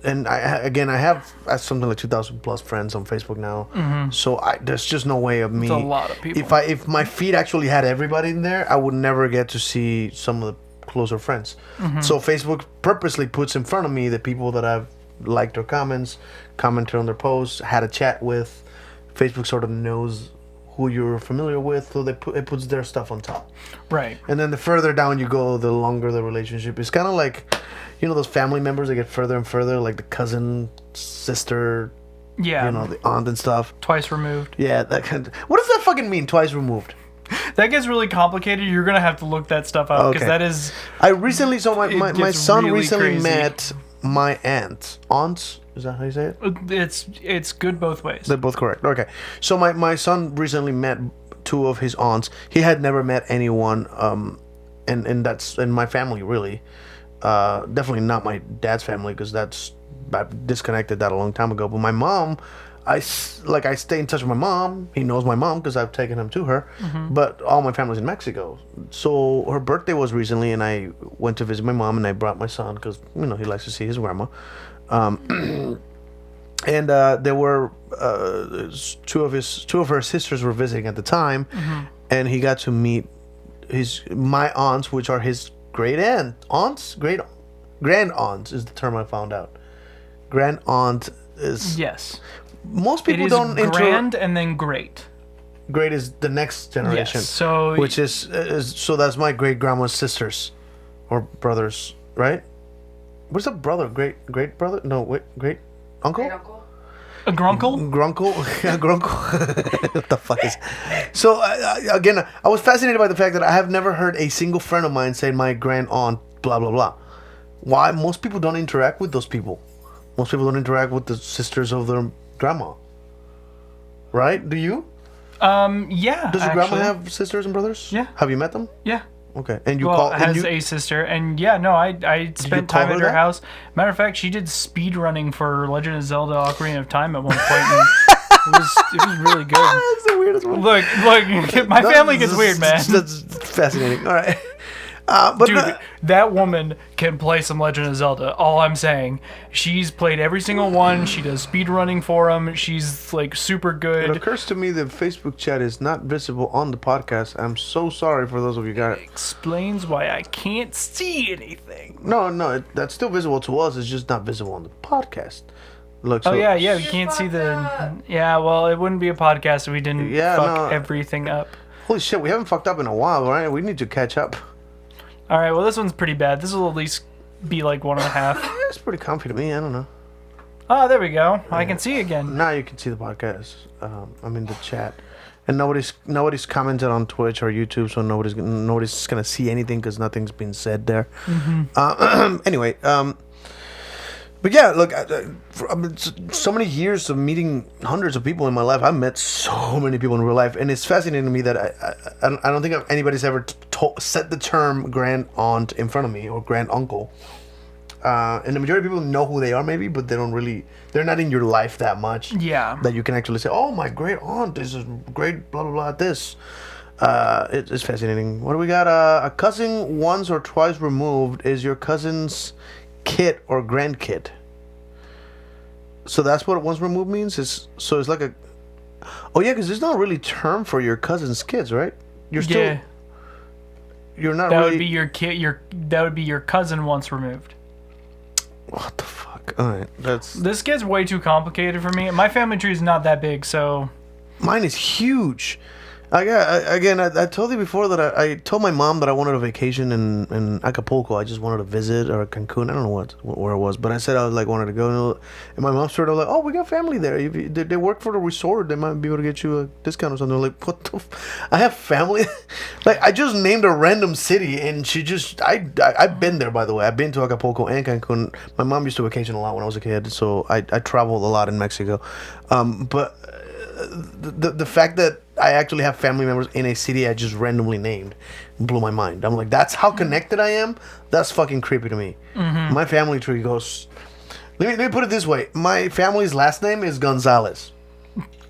And I have something like 2,000 plus friends on Facebook now. So there's just no way of me. It's a lot of people. If my feed actually had everybody in there, I would never get to see some of the closer friends. So Facebook purposely puts in front of me the people that I've liked their comments, commented on their posts, had a chat with. Facebook sort of knows who you're familiar with, so it puts their stuff on top. Right. And then the further down you go, the longer the relationship. It's kind of like, those family members that get further and further, like the cousin, sister, Yeah. the aunt and stuff. Twice removed. Yeah, that kind of. What does that fucking mean? Twice removed. That gets really complicated. You're gonna have to look that stuff up because Okay. that is. I recently saw my gets son really recently crazy. met my aunt. Aunts? Is that how you say it? It's good both ways. They're both correct. Okay. So my son recently met two of his aunts. He had never met anyone, and that's in my family really. Definitely not my dad's family because I disconnected that a long time ago. But my mom, I stay in touch with my mom. He knows my mom because I've taken him to her. But all my family's in Mexico. So her birthday was recently, and I went to visit my mom, and I brought my son because he likes to see his grandma. And there were two of her sisters were visiting at the time, and he got to meet my aunts, which are his great aunts, grand aunts is the term I found out. Grand aunt is Yes. most It people is don't grand and then great. Great is the next generation. Yes. So which is so that's my great grandma's sisters or brothers, right? What's a brother? Great brother? No, wait, great uncle? Great uncle. a grunkle. Grunkle? Yeah, grunkle. What the fuck is... So, again, I was fascinated by the fact that I have never heard a single friend of mine say my grand aunt, blah, blah, blah. Why? Most people don't interact with those people. Most people don't interact with the sisters of their grandma. Right? Do you? Yeah. Does your grandma have sisters and brothers? Yeah. Have you met them? Yeah. Okay. And you Well, call... has a sister, and yeah, no, I spent call time her at her that? house. Matter of fact, she did speed running for Legend of Zelda: Ocarina of Time at one point. And it was really good. That's the weirdest one. Look, my family gets weird, man. That's fascinating. All right. But Dude, that woman can play some Legend of Zelda. All I'm saying, she's played every single one. She does speed running for them. She's like super it good. occurs to me that Facebook chat is not visible on the podcast. I'm so sorry for those of you guys. Explains why I can't see anything. No, that's still visible to us. It's just not visible on the podcast. Look. Oh so- yeah, we You can't see fucked the. up. Yeah, well, it wouldn't be a podcast if we didn't Yeah, fuck no. everything up. Holy shit, we haven't fucked up in a while, right? We need to catch up. All right, well, this one's pretty bad. This will at least be like 1.5. It's pretty comfy to me. I don't know. Oh, there we go. I can see again. Now you can see the podcast. I'm in the chat, and nobody's commented on Twitch or YouTube, so nobody's gonna see anything because nothing's been said there. Anyway, but yeah, look, so many years of meeting hundreds of people in my life. I've met so many people in real life, and it's fascinating to me that I don't think anybody's ever said the term grand aunt in front of me or grand uncle. And the majority of people know who they are, maybe, but they're not in your life that much. Yeah. That you can actually say, oh, my great aunt is a great blah, blah, blah, this. It's fascinating. What do we got? A cousin once or twice removed is your cousin's kid or grandkid. So that's what once removed means? So it's like a... Oh, yeah, because there's not really a term for your cousin's kids, right? You're still... Yeah. You're not That really... would be your kid. That would be your cousin once removed. What the fuck? All right, that's... This gets way too complicated for me. My family tree is not that big, so Mine is huge. I told you before that I told my mom that I wanted a vacation in Acapulco. I just wanted to visit, or Cancun. I don't know where it was, but I said I wanted to go. And my mom sort of like, oh, we got family there. If they work for the resort, they might be able to get you a discount or something. I'm like, what the? I have family. Like, I just named a random city, and she just I've been there, by the way. I've been to Acapulco and Cancun. My mom used to vacation a lot when I was a kid, so I traveled a lot in Mexico. But the fact that I actually have family members in a city I just randomly named blew my mind. I'm like, that's how connected I am. That's fucking creepy to me. My family tree goes. Let me put it this way. My family's last name is Gonzalez.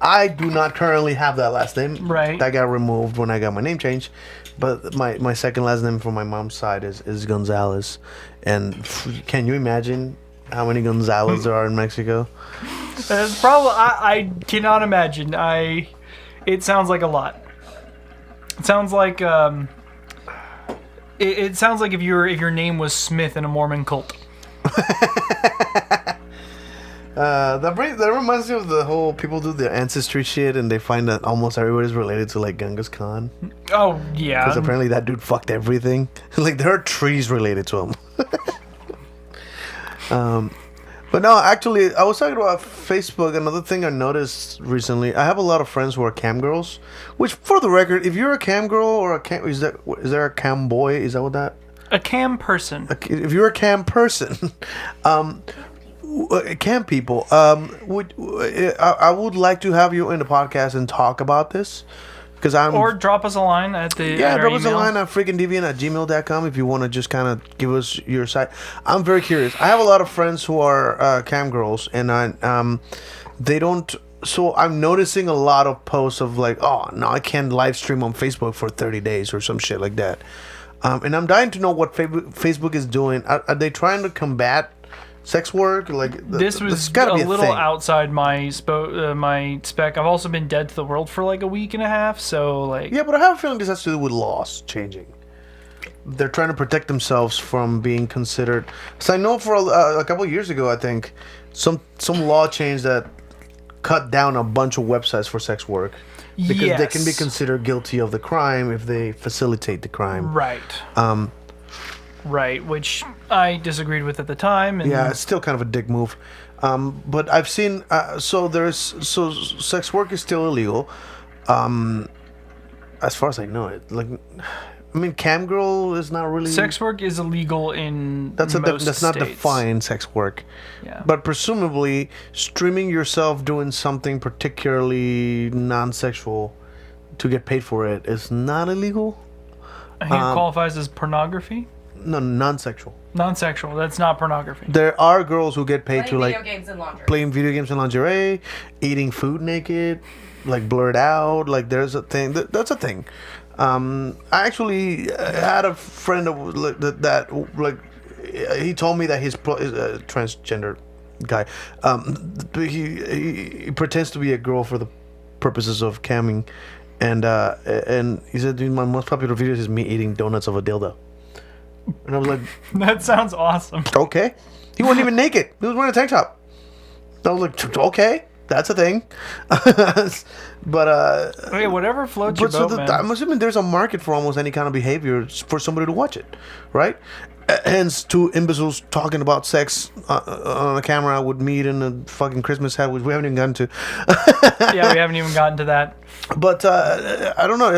I do not currently have that last name. Right. That got removed when I got my name changed. But my second last name from my mom's side is Gonzalez. And can you imagine how many Gonzalez there are in Mexico? It's probably I cannot imagine. It sounds like a lot. It sounds like it sounds like if your name was Smith in a Mormon cult. That reminds me of the whole people do the ancestry shit and they find that almost everybody's related to like Genghis Khan. Oh yeah. Because apparently that dude fucked everything. Like there are trees related to him. But no, actually, I was talking about Facebook. Another thing I noticed recently, I have a lot of friends who are cam girls. Which, for the record, if you're a cam girl or a cam, is there a cam boy? Is that what that? A cam person. If you're a cam person, cam people, I would like to have you in the podcast and talk about this. Or drop us a line at the drop us a email. line at freakingdeviant@gmail.com if you want to just kind of give us your side. I'm very curious. I have a lot of friends who are cam girls, and they don't. So I'm noticing a lot of posts of like, oh no, I can't live stream on Facebook for 30 days or some shit like that. And I'm dying to know what Facebook is doing. Are they trying to combat sex work? Like this was a little outside my my spec. I've also been dead to the world for like a week and a half, so like yeah, but I have a feeling this has to do with laws changing. They're trying to protect themselves from being considered. So I know for a couple of years ago, I think some law changed that cut down a bunch of websites for sex work because they can be considered guilty of the crime if they facilitate the crime. Right. Right, which I disagreed with at the time. And yeah, it's still kind of a dick move. But I've seen so sex work is still illegal. As far as I know it, like I mean, cam girl is not really. Sex work is illegal in that's most not states. defined sex work. Yeah. But presumably, streaming yourself doing something particularly non-sexual to get paid for it is not illegal. I think it qualifies as pornography. No, non-sexual. Non-sexual. That's not pornography. There are girls who get paid Playing to video like games and laundry. playing video games in lingerie, eating food naked, like blurred out. Like there's a thing. That's a thing. I actually had a friend that he told me that he's a transgender guy. He pretends to be a girl for the purposes of camming, and he said, dude, my most popular videos is me eating donuts of a dildo. And I was like, that sounds awesome. okay. He wasn't even naked. He was wearing a tank top. I was like, okay, that's a thing. But okay, whatever floats your boat, man. I'm assuming there's a market for almost any kind of behavior for somebody to watch it, right? Hence, two imbeciles talking about sex on a camera with meat and a fucking Christmas hat, which we haven't even gotten to. Yeah, we haven't even gotten to that. But I don't know.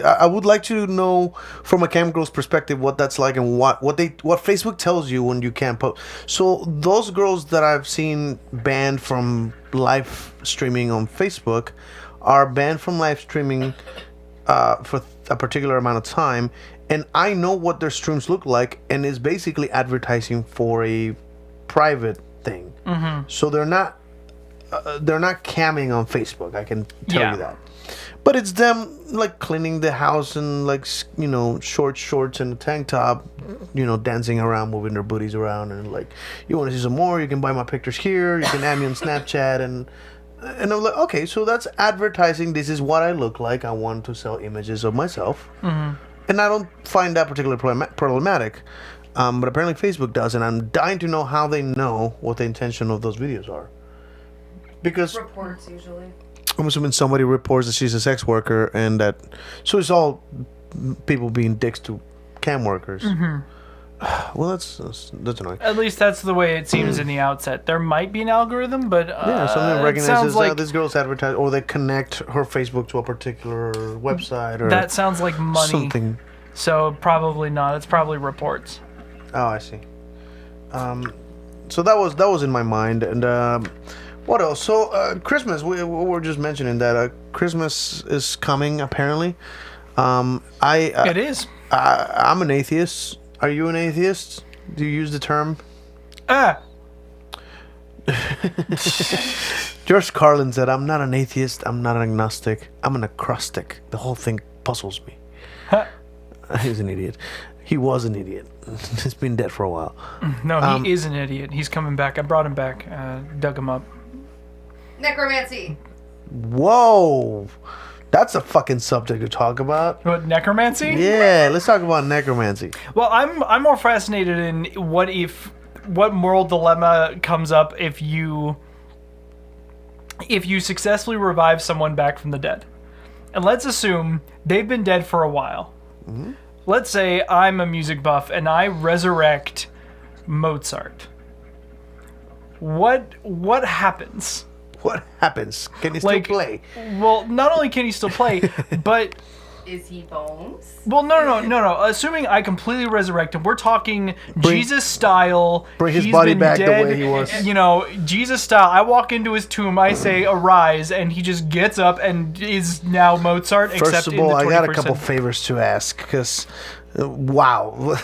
I would like to know from a cam girl's perspective what that's like and what Facebook tells you when you can't post. So those girls that I've seen banned from live streaming on Facebook are banned from live streaming for a particular amount of time, and I know what their streams look like, and it's basically advertising for a private thing. Mm-hmm. So they're not camming on Facebook. I can tell you that. But it's them like cleaning the house and like short shorts and a tank top, dancing around, moving their booties around, and like, you want to see some more? You can buy my pictures here. You can add me on Snapchat, and I'm like, okay, so that's advertising. This is what I look like. I want to sell images of myself, and I don't find that particularly problematic. But apparently Facebook does, and I'm dying to know how they know what the intention of those videos are. Because Reports usually. I'm assuming somebody reports that she's a sex worker, and so it's all people being dicks to cam workers. Well, that's annoying. At least that's the way it seems in the outset. There might be an algorithm, but something recognizes like this girl's advertised, or they connect her Facebook to a particular website, or that sounds like money. Something. So probably not. It's probably reports. Oh, I see. So that was in my mind, and What else? So Christmas. We were just mentioning that Christmas is coming. Apparently, It is. I'm an atheist. Are you an atheist? Do you use the term? George Carlin said, "I'm not an atheist. I'm not an agnostic. I'm an acrostic." The whole thing puzzles me. He's an idiot. He was an idiot. He's been dead for a while. No, he is an idiot. He's coming back. I brought him back. Dug him up. Necromancy. Whoa, that's a fucking subject to talk about. What, necromancy? Yeah, let's talk about necromancy. Well, I'm more fascinated in what moral dilemma comes up if you successfully revive someone back from the dead. And let's assume they've been dead for a while. Mm-hmm. Let's say I'm a music buff and I resurrect Mozart. What happens? What happens? Can he still play? Well, not only can he still play, but Is he Bones? well, no. Assuming I completely resurrect him, we're talking Jesus style. Bring his he's body been back the dead, way he was. You know, Jesus style. I walk into his tomb, I say, "Arise," and he just gets up and is now Mozart. First except of in all, the I got a 21st couple century. favors to ask because, wow,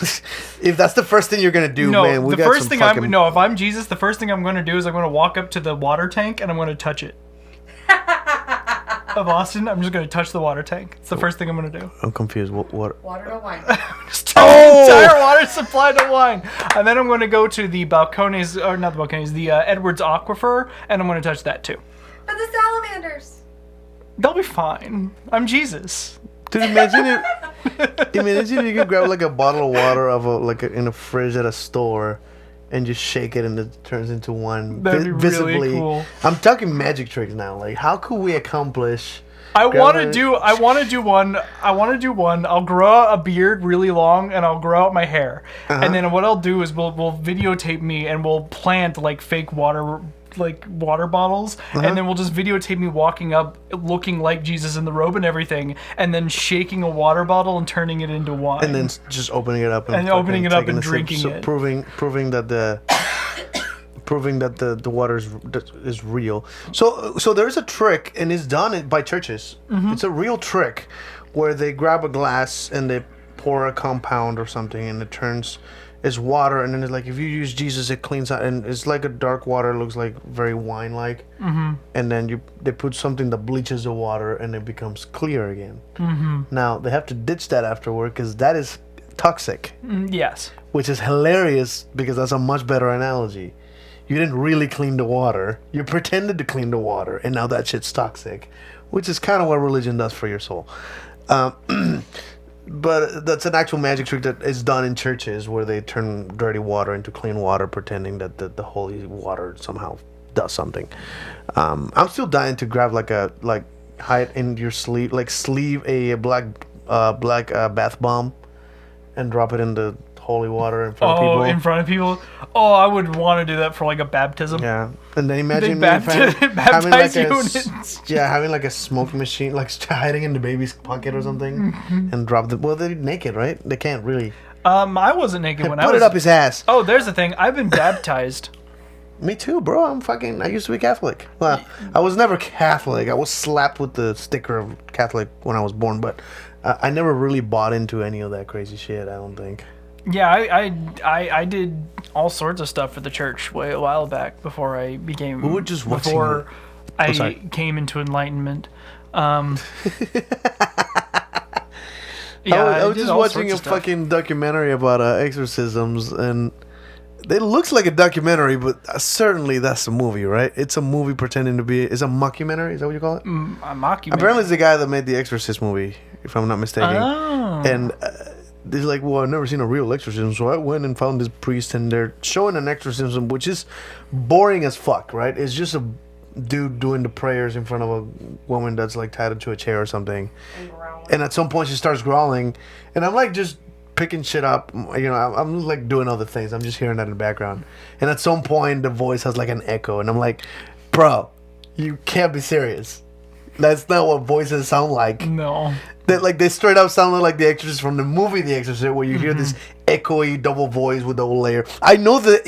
if that's the first thing you're gonna do, No, man, we the got first some thing fucking... if I'm Jesus, the first thing I'm going to do is I'm going to walk up to the water tank and I'm going to touch it. Of Austin, I'm just going to touch the water tank. It's the first thing I'm going to do. I'm confused. What? Water to wine. Just turn the entire water supply to wine. And then I'm going to go to the balconies, or not the balconies, the Edwards Aquifer, and I'm going to touch that too. But the salamanders. They'll be fine. I'm Jesus. Dude, imagine if you could grab like a bottle of water in a fridge at a store, and just shake it and it turns into one. That'd be visibly. really cool. I'm talking magic tricks now. Like, how could we accomplish? I want to do one. I'll grow a beard really long and I'll grow out my hair. And then what I'll do is we'll videotape me and we'll plant like fake water bottles, and then we'll just videotape me walking up looking like Jesus in the robe and everything, and then shaking a water bottle and turning it into wine. And then just opening it up and opening it up taking and a sip, drinking so it. proving that the water is real. So there's a trick, and it's done by churches. Mm-hmm. It's a real trick where they grab a glass and they pour a compound or something, and it turns as water, and then it's like if you use Jesus, it cleans out, and it's like a dark water, looks like very wine-like. Mm-hmm. And then they put something that bleaches the water, and it becomes clear again. Mm-hmm. Now they have to ditch that afterward because that is toxic. Yes. Which is hilarious because that's a much better analogy. You didn't really clean the water. You pretended to clean the water, and now that shit's toxic, which is kind of what religion does for your soul. But that's an actual magic trick that is done in churches where they turn dirty water into clean water, pretending that the holy water somehow does something. I'm still dying to grab hide in your sleeve, sleeve a black bath bomb, and drop it in the holy water in front of people. Oh, in front of people? Oh, I would want to do that for like a baptism. Yeah, and then imagine baptize you having like a smoke machine, like hiding in the baby's pocket or something, and drop the. Well, they're naked, right? They can't really. I wasn't naked when I was. Put it up his ass. Oh, there's the thing. I've been baptized. Me too, bro. I used to be Catholic. Well, I was never Catholic. I was slapped with the sticker of Catholic when I was born, but I never really bought into any of that crazy shit, I don't think. Yeah, I did all sorts of stuff for the church a while back before I became. We were just watching before I came into enlightenment. I was just watching a fucking documentary about exorcisms, and it looks like a documentary, but certainly that's a movie, right? It's a movie pretending to be. It's a mockumentary. Is that what you call it? A mockumentary. Apparently, it's the guy that made the Exorcist movie, if I'm not mistaken. Oh. And they're like, well, I've never seen a real exorcism, so I went and found this priest, and they're showing an exorcism, which is boring as fuck, right? It's just a dude doing the prayers in front of a woman that's like tied to a chair or something. And at some point, she starts growling, and I'm like just picking shit up. You know, I'm like doing other things. I'm just hearing that in the background. And at some point, the voice has like an echo, and I'm like, bro, you can't be serious. That's not what voices sound like. No. They straight up sounded like the Exorcist from the movie The Exorcist, where you hear this echoey double voice with double layer. I know the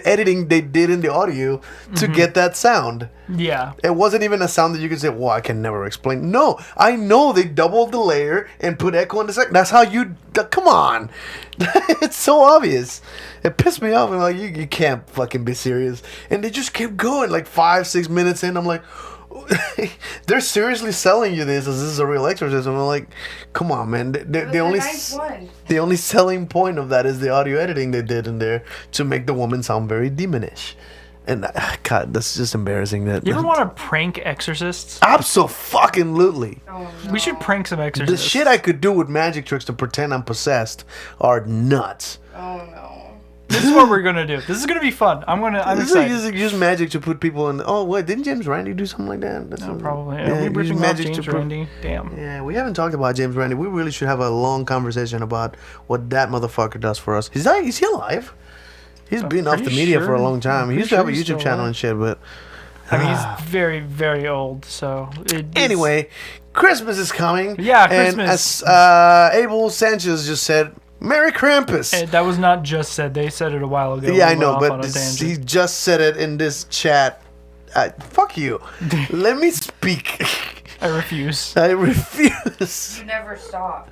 editing they did in the audio to get that sound. Yeah. It wasn't even a sound that you could say, well, I can never explain. No, I know they doubled the layer and put echo in the second. That's how you... Come on. It's so obvious. It pissed me off. I'm like, you can't fucking be serious. And they just kept going, like 5-6 minutes in. I'm like... They're seriously selling you this as this is a real exorcism. I'm like, come on, man. The only selling point of that is the audio editing they did in there to make the woman sound very demonish. And God, that's just embarrassing. That you ever want to prank exorcists? Absolutely. Oh, no. We should prank some The exorcists. shit I could do with magic tricks to pretend I'm possessed are nuts. Oh no. This is what we're gonna do. This is gonna be fun. I'm This excited. is use magic to put people in. Oh wait, didn't James Randi do something like that? That's No, probably. Yeah, Are we use ripping off magic James to put- Randi? Damn. Yeah, we haven't talked about James Randi. We really should have a long conversation about what that motherfucker does for us. Is he alive? He's been off the pretty media for a sure- long time. I'm He used pretty to have a sure he's YouTube still channel alive. and shit, but I mean, he's very, very old, so... anyway, Christmas is coming. Yeah, And Christmas. as Abel Sanchez just said, Merry Krampus. That was not just said. They said it a while ago. Yeah, I We went know, off but on a tangent. he just said it in this chat. Fuck you. Let me speak. I refuse. I refuse. You never stop.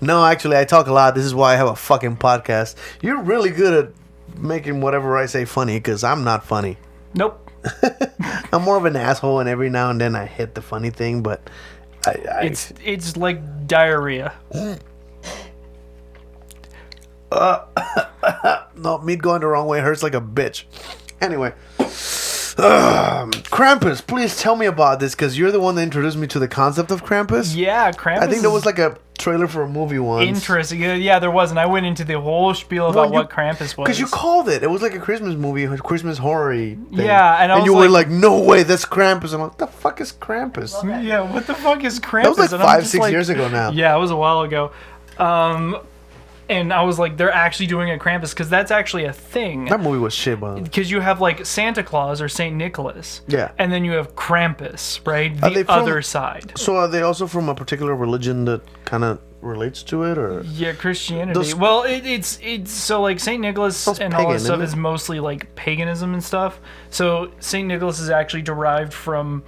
No, actually, I talk a lot. This is why I have a fucking podcast. You're really good at making whatever I say funny, because I'm not funny. Nope. I'm more of an asshole, and every now and then I hit the funny thing, but It's like diarrhea. No, meat going the wrong way hurts like a bitch. Anyway. Krampus, please tell me about this, because you're the one that introduced me to the concept of Krampus. Yeah, Krampus. I think there was is like a trailer for a movie once. interesting. Yeah, there was, and I went into the whole spiel about what Krampus was. Because you called it. It was like a Christmas movie, a Christmas horror-y thing. Yeah, and I was you were like- like, no way, that's Krampus. I'm like, what the fuck is Krampus? Yeah, what the fuck is Krampus? That was like And I'm 5, just 6 like- years ago now. Yeah, it was a while ago. And I was like, they're actually doing a Krampus, because that's actually a thing. That movie was shit, by the way. Because you have like Santa Claus or Saint Nicholas. Yeah. And then you have Krampus, right? Are they The from- other side. So are they also from a particular religion that kind of relates to it, or? Yeah, Christianity. Those- Well, it's so like Saint Nicholas Sounds and all pagan, that stuff isn't it? is mostly like paganism and stuff. So Saint Nicholas is actually derived from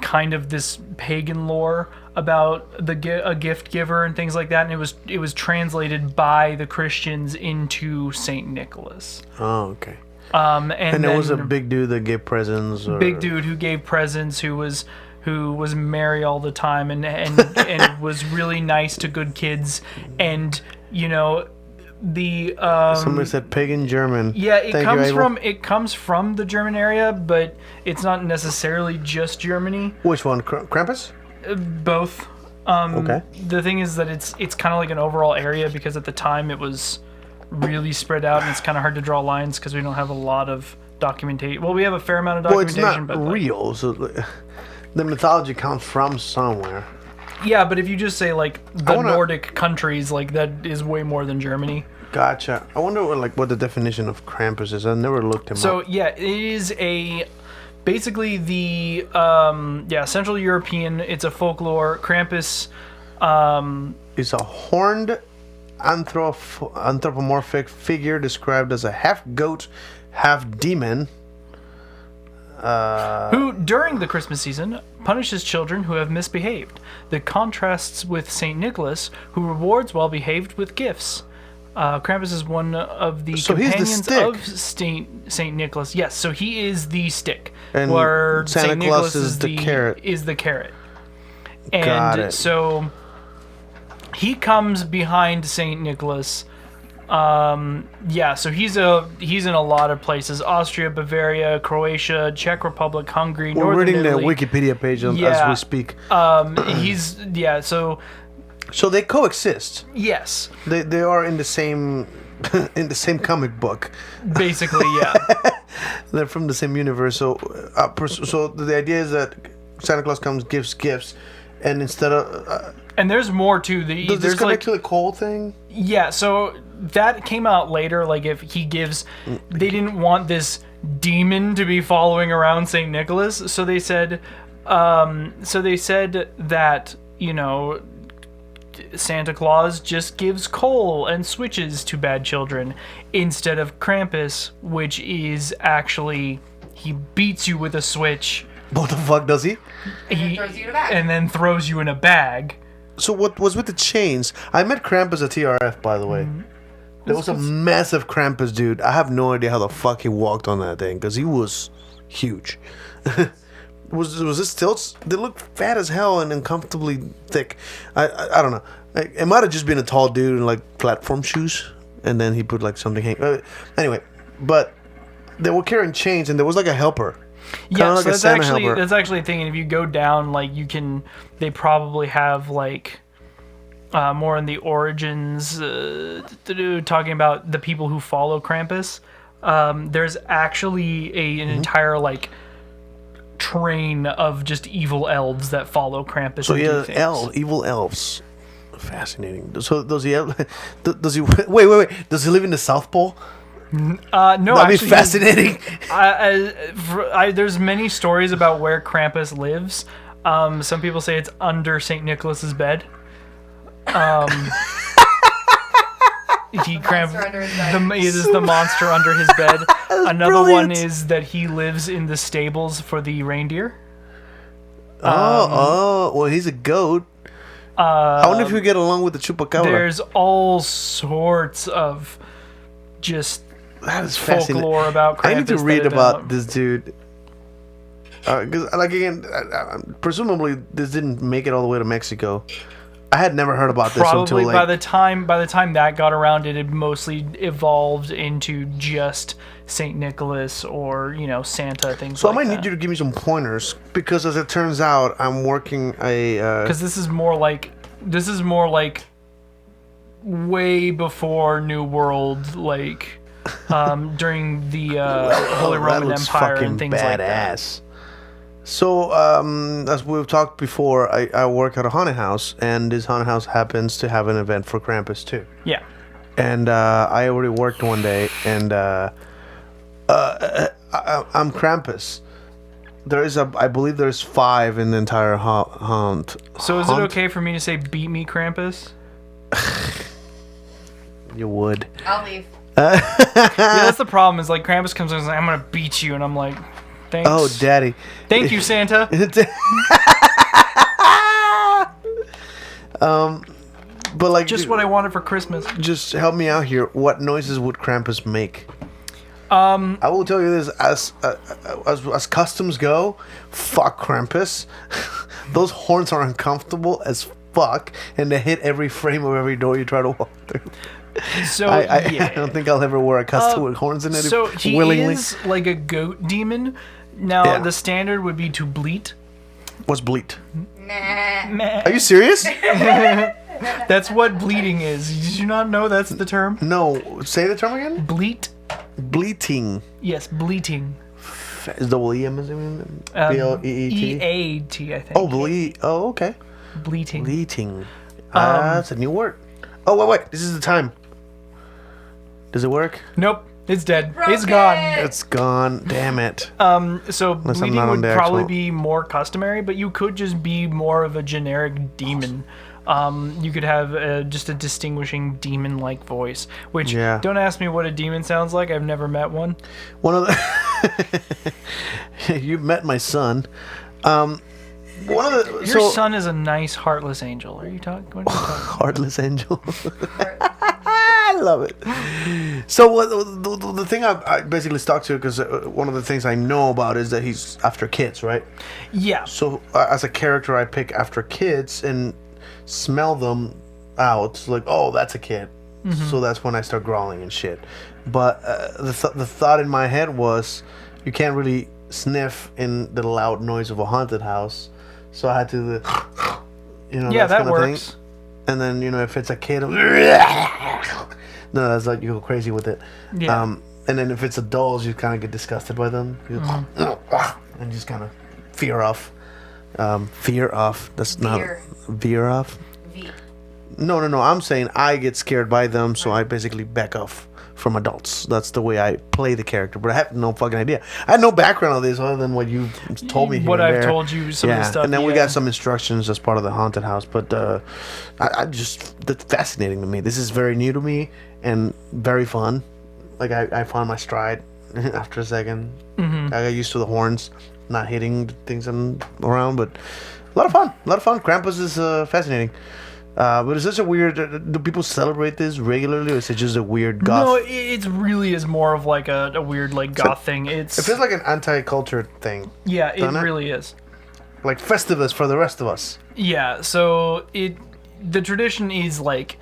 kind of this pagan lore about a gift giver and things like that, and it was translated by the Christians into Saint Nicholas. Oh, okay. And And then there was a big dude that gave presents. Or... big dude who gave presents, who was merry all the time and was really nice to good kids, and you know the Somebody said pagan German. yeah, it Thank comes you, Abel. from the German area, but it's not necessarily just Germany. Which one? Krampus? Both. Okay. The thing is that it's kind of like an overall area, because at the time it was really spread out, and it's kind of hard to draw lines because we don't have a lot of documentation. Well, we have a fair amount of Well, it's documentation, not but like, real, so the mythology comes from somewhere. yeah, but if you just say like the wanna- Nordic countries, like that is way more than Germany. Gotcha. I wonder what the definition of Krampus is. I never looked him So up. yeah, it is basically the Central European. It's a folklore. Krampus. It's a horned anthropomorphic figure described as a half goat, half demon. Who, during the Christmas season, punishes children who have misbehaved. The contrasts with Saint Nicholas, who rewards well-behaved with gifts. Krampus is one of the So he's the companions stick. of Saint Nicholas. Yes, so he is the stick, And where Santa Saint Claus Nicholas is the carrot. Is the carrot. And Got it. so he comes behind Saint Nicholas. So he's in a lot of places: Austria, Bavaria, Croatia, Czech Republic, Hungary, We're Northern reading Italy. the Wikipedia page as Yeah. we speak. So So they coexist. yes, They are in the same in the same comic book. basically, yeah. They're from the same universe. So so the idea is that Santa Claus comes, gives gifts, and instead of And there's more to the. does this There's connect like to the coal thing? yeah. So that came out later. Like if he gives, they didn't want this demon to be following around Saint Nicholas, so they said, So they said that, Santa Claus just gives coal and switches to bad children instead of Krampus, which is actually he beats you with a switch. What the fuck does he? And then throws you in a bag. So what was with the chains? I met Krampus at TRF, by the way. There was a massive Krampus dude. I have no idea how the fuck he walked on that thing, because he was huge. Was this stilts? They look fat as hell and uncomfortably thick. I don't know. It might have just been a tall dude in like platform shoes, and then he put like something. Anyway, but they were carrying chains, and there was like a helper. Yeah, like so a Santa helper. that's actually a thing. And if you go down, like they probably have like more in the origins, talking about the people who follow Krampus. There's actually an entire like train of just evil elves that follow Krampus. So and do things. Evil elves, fascinating. So does he wait? Does he live in the South Pole? No, That'd actually, be fascinating. There's many stories about where Krampus lives. Some people say it's under St. Nicholas's bed. He is the monster under his bed. Another one is that he lives in the stables for the reindeer. Well, he's a goat. I wonder if you get along with the chupacabra. There's all sorts of just that is folklore about Krampus. I need to read about this dude. Because, presumably this didn't make it all the way to Mexico. I had never heard about this until probably by the time that got around, it had mostly evolved into just Saint Nicholas or Santa, things. So like I might that. need you to give me some pointers, because as it turns out, I'm working because this is more like way before New World, like during the Holy Roman Empire and things like that. So, as we've talked before, I work at a haunted house, and this haunted house happens to have an event for Krampus too. Yeah. And I already worked one day, and I'm Krampus. I believe there's 5 in the entire haunt. So is it okay for me to say "beat me, Krampus"? You would. I'll leave. Yeah, that's the problem. Is like Krampus comes in and says, "I'm gonna beat you," and I'm like, "Thanks." Oh, Daddy. Thank you, Santa. But like, just what I wanted for Christmas. Just help me out here. What noises would Krampus make? I will tell you this: as customs go, fuck Krampus. Those horns are uncomfortable as fuck, and they hit every frame of every door you try to walk through. So I don't think I'll ever wear a custom with horns in it. So he willingly. is like a goat demon. Now the standard would be to bleat. What's bleat? Nah. Are you serious? That's what bleating is. Did you not know that's the term? No. Say the term again. Bleat. Bleating. Yes, bleating. Is double E, I'm assuming? B-L-E-E-T? E-A-T, I think. Oh, bleat. Oh, okay. Bleating. Bleating. That's a new word. Oh, wait. This is the time. Does it work? Nope. It's dead. Broken. It's gone. It's gone. Damn it. So Unless I'm bleating not on would the probably actual- be more customary, but you could just be more of a generic demon. You could have just a distinguishing demon-like voice. Which, don't ask me what a demon sounds like. I've never met one. One of the... You've met my son. One of the... Your son is a nice, heartless angel. Are you talking? What are you talking? Heartless angel. I love it. So the thing I basically stuck to, because one of the things I know about is that he's after kids, right? Yeah. So as a character, I pick after kids and smell them out. Like, oh, that's a kid. Mm-hmm. So that's when I start growling and shit. But the thought in my head was, you can't really sniff in the loud noise of a haunted house. So I had to, yeah, that works. Thing. And then, if it's a kid, no, that's like, you go crazy with it. Yeah. And then if it's adults, you kind of get disgusted by them. You and just kind of fear off. Fear off. That's not veer off. V. No. I'm saying I get scared by them, so I basically back off from adults. That's the way I play the character, but I have no fucking idea. I had no background on this other than what you told me. What I've told you, some of the stuff. And then we got some instructions as part of the haunted house, but that's fascinating to me. This is very new to me and very fun. Like I found my stride after a second. I got used to the horns, not hitting things around, but a lot of fun. Krampus is fascinating. But is this a weird... do people celebrate this regularly, or is it just a weird goth... No, it really is more of like a weird like goth thing. It feels like an anti-culture thing. Yeah, it really is. Like Festivus for the rest of us. Yeah, so the tradition is like,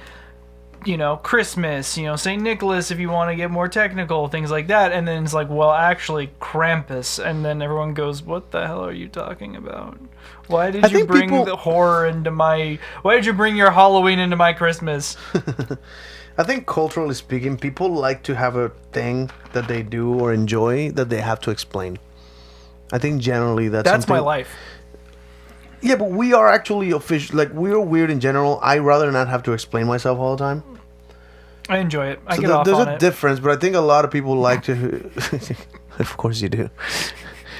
Christmas, St. Nicholas if you want to get more technical, things like that. And then it's like, well, actually Krampus. And then everyone goes, what the hell are you talking about? Why did you bring the horror into my... Why did you bring your Halloween into my Christmas? I think culturally speaking, people like to have a thing that they do or enjoy that they have to explain. I think generally that's my life. Yeah, but we are actually official. Like, we're weird in general. I rather not have to explain myself all the time. I enjoy it. I get off there's on a it. difference, but I think a lot of people like to... Of course you do.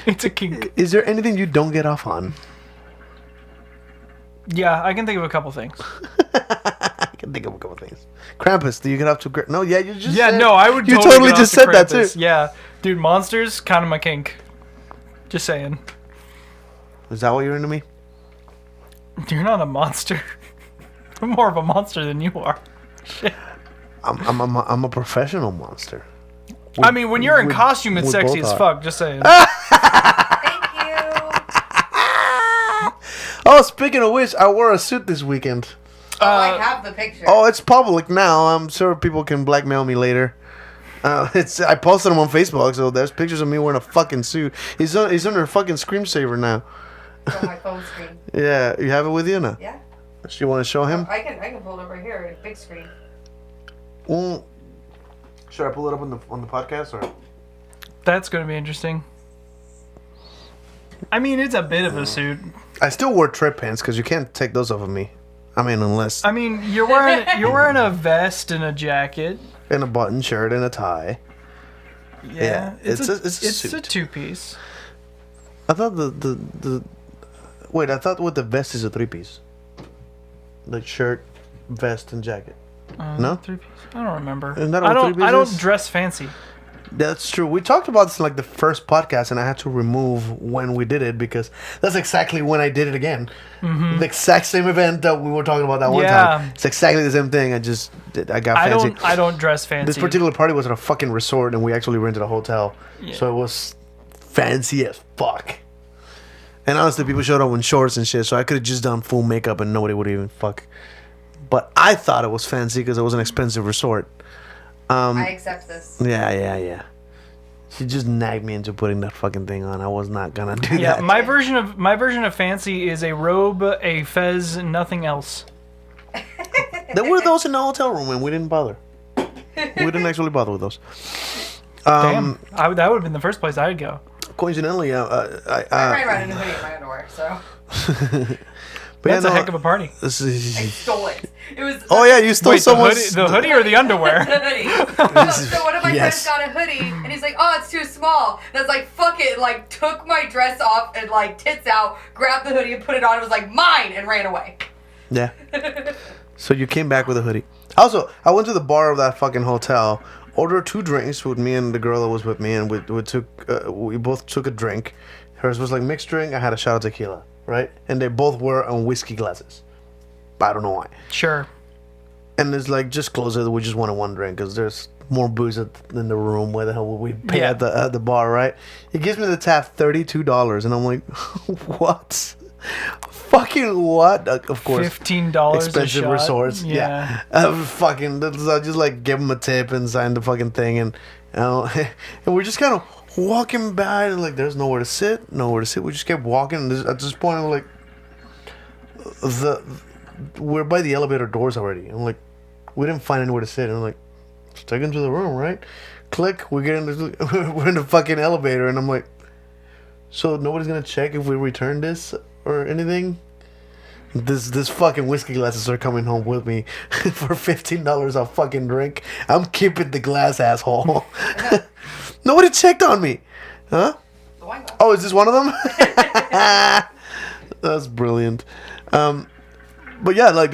It's a kink. Is there anything you don't get off on? Yeah, I can think of a couple things. I can think of a couple things. Krampus, do you get off to... No, yeah, you just Yeah, said, no, I would You totally totally get just off said to that, too. Krampus. Yeah. Dude, monsters, kind of my kink. Just saying. Is that what you're into me? You're not a monster. I'm more of a monster than you are. Shit. I'm a professional monster. I mean, when you're in costume, it's sexy as fuck. Just saying. Thank you. Oh, speaking of which, I wore a suit this weekend. I have the picture. Oh, it's public now. I'm sure people can blackmail me later. I posted them on Facebook, so there's pictures of me wearing a fucking suit. He's under a fucking screensaver now. On my phone screen. Yeah, you have it with you now? Yeah. Do you want to show him? I can pull it over here, big screen. Well, should I pull it up on the podcast or? That's going to be interesting. I mean, it's a bit of a suit. I still wear trip pants because you can't take those off of me. I mean, unless. I mean, you're wearing a vest and a jacket. And a button shirt and a tie. Yeah, it's a suit. two-piece. I thought wait, I thought with the vest is a three-piece. Like shirt, vest, and jacket. No? Three-piece. I don't remember. Isn't that what I three-piece don't is? dress fancy. That's true. We talked about this in like the first podcast, and I had to remove when we did it because that's exactly when I did it again. Mm-hmm. The exact same event that we were talking about that one time. It's exactly the same thing. I got fancy. I don't dress fancy. This particular party was at a fucking resort, and we actually rented a hotel, so it was fancy as fuck. And honestly, people showed up in shorts and shit, so I could have just done full makeup and nobody would even fuck. But I thought it was fancy because it was an expensive resort. I accept this. Yeah. She just nagged me into putting that fucking thing on. I was not gonna do that. Yeah, my version of fancy is a robe, a fez, and nothing else. There were those in the hotel room, and we didn't bother. We didn't actually bother with those. Damn, that would have been the first place I'd go. Coincidentally, I ran around in a hoodie in my underwear, so. That's a heck of a party. I stole it. It was. Oh yeah, you stole someone's... the hoodie or the underwear? The hoodie. So one of my friends got a hoodie, and he's like, "Oh, it's too small." And I was like, "Fuck it!" Like took my dress off and like tits out, grabbed the hoodie and put it on. It was like mine, and ran away. Yeah. So you came back with a hoodie. Also, I went to the bar of that fucking hotel, ordered 2 drinks with me and the girl that was with me, and we both took a drink. Hers was like mixed drink. I had a shot of tequila, right? And they both were on whiskey glasses. I don't know why. Sure. And it's like, just close it. We just wanted 1 drink because there's more booze in the room. Where the hell would we pay at the bar, right? He gives me the tab $32, and I'm like, what? Fucking what? Of course. $15 expensive a shot. resorts. Yeah. Fucking. I just like give him a tip and sign the fucking thing, and and we're just kind of walking by, and like there's nowhere to sit. We just kept walking, and at this point, I'm like, we're by the elevator doors already. I'm like, we didn't find anywhere to sit. And I'm like, let's take him to the room, right? Click. We're in the fucking elevator, and I'm like, so nobody's gonna check if we return this or anything? This fucking whiskey glasses are coming home with me for $15 a fucking drink. I'm keeping the glass, asshole. Nobody checked on me. Huh? The wine glass. Oh, is this one of them? That's brilliant. But yeah, like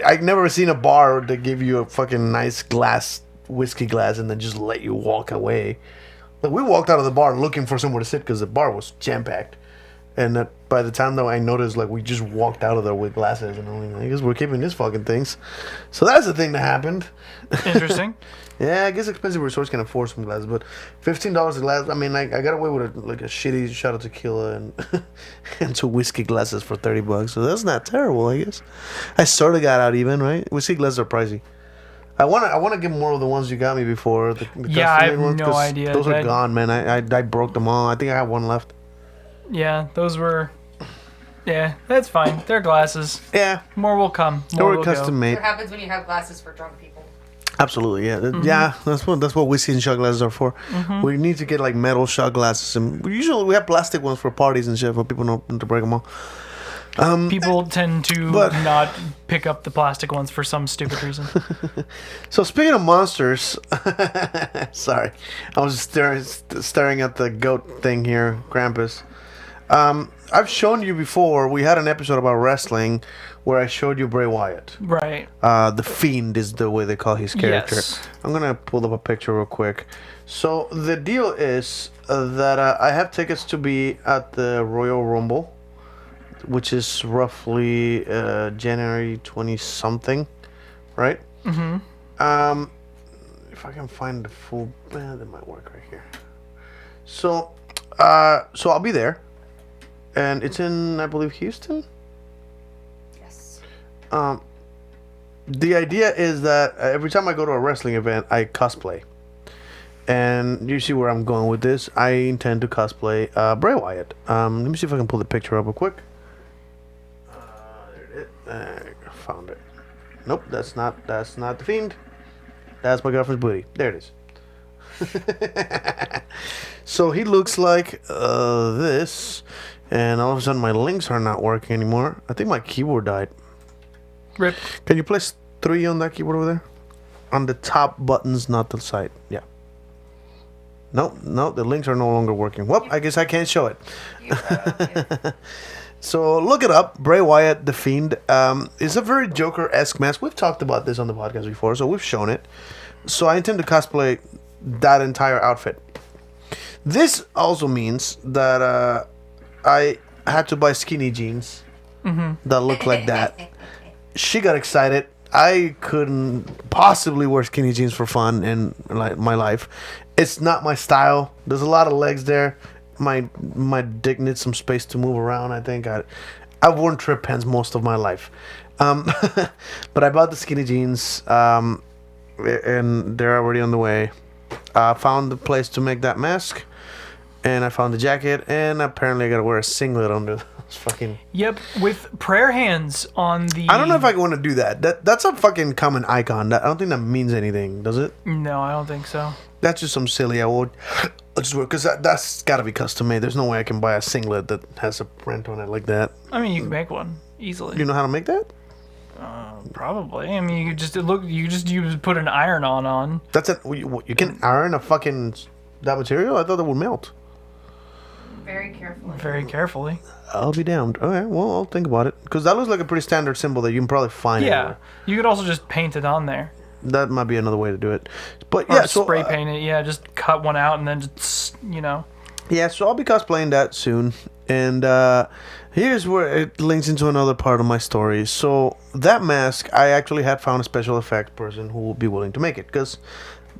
I've never seen a bar that give you a fucking nice glass, whiskey glass, and then just let you walk away. Like we walked out of the bar looking for somewhere to sit because the bar was jam packed. And by the time though I noticed, like we just walked out of there with glasses, and I'm like, I guess we're keeping these fucking things. So that's the thing that happened. Interesting. Yeah, I guess expensive resorts can afford some glasses, but $15 a glass. I mean, I got away with a shitty shot of tequila and and 2 whiskey glasses for $30. So that's not terrible, I guess. I sort of got out even, right? Whiskey glasses are pricey. I wanna get more of the ones you got me before. The Yeah, I have ones, no 'cause idea. Those are gone, man. I broke them all. I think I have one left. Yeah, those were. Yeah, that's fine. They're glasses. Yeah, More will come. they More were will custom go. made. What happens when you have glasses for drunk people? Absolutely, yeah, yeah. That's what whiskey and shot glasses are for. We need to get like metal shot glasses, and usually we have plastic ones for parties and shit for people not to break them all. People tend to but- not pick up the plastic ones for some stupid reason. So speaking of monsters, sorry, I was staring at the goat thing here, Krampus. I've shown you before. We had an episode about wrestling where I showed you Bray Wyatt. Right. The Fiend is the way they call his character. Yes. I'm gonna pull up a picture real quick. So the deal is that I have tickets to be at the Royal Rumble, which is roughly January 20 something, right? Mm-hmm. If I can find the full, that might work right here. So I'll be there, and it's in, I believe, Houston. Yes. The idea is that every time I go to a wrestling event, I cosplay. And you see where I'm going with this. I intend to cosplay Bray Wyatt. Let me see if I can pull the picture up real quick. There it is. I found it. Nope, that's not the Fiend. That's my girlfriend's booty. There it is. So he looks like this, and all of a sudden my links are not working anymore. I think my keyboard died. Rip. Can you place 3 on that keyboard over there? On the top buttons, not the side. Yeah. No, the links are no longer working. Well, I guess I can't show it. So look it up. Bray Wyatt, the Fiend. It's a very Joker-esque mask. We've talked about this on the podcast before, so we've shown it. So I intend to cosplay that entire outfit. This also means that I had to buy skinny jeans that look like that. She got excited. I couldn't possibly wear skinny jeans for fun in my life. It's not my style. There's a lot of legs there. My dick needs some space to move around. I think I've worn trip pants most of my life, but I bought the skinny jeans, and they're already on the way. I found the place to make that mask, and I found the jacket, and apparently I gotta wear a singlet under those fucking. Yep, with prayer hands on the. I don't know if I want to do that. That's a fucking common icon. I don't think that means anything, does it? No, I don't think so. That's just some silly. I'll just wear because that's got to be custom made. There's no way I can buy a singlet that has a print on it like that. I mean, you can make one easily. You know how to make that? Probably. I mean, you just put an iron on. That's it. You can iron a fucking that material. I thought it would melt. Very carefully. Very carefully. I'll be damned. Okay, well I'll think about it because that looks like a pretty standard symbol that you can probably find. Yeah, anywhere. you could also just paint it on there. That might be another way to do it. But Or yeah, so spray paint it. Yeah, just cut one out and then just yeah, so I'll be cosplaying that soon. And here's where it links into another part of my story. So that mask, I actually had found a special effects person who will be willing to make it because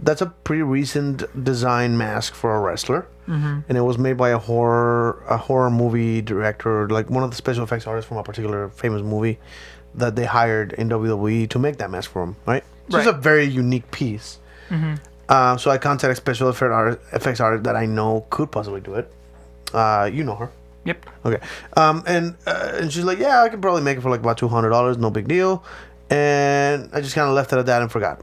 that's a pretty recent design mask for a wrestler, and it was made by a horror movie director, like one of the special effects artists from a particular famous movie that they hired in WWE to make that mask for him. Right, so it's a very unique piece. So I contacted a special effects artist that I know could possibly do it. You know her. Yep. Okay. And she's like, yeah, I can probably make it for like about $200. No big deal. And I just kind of left it at that and forgot.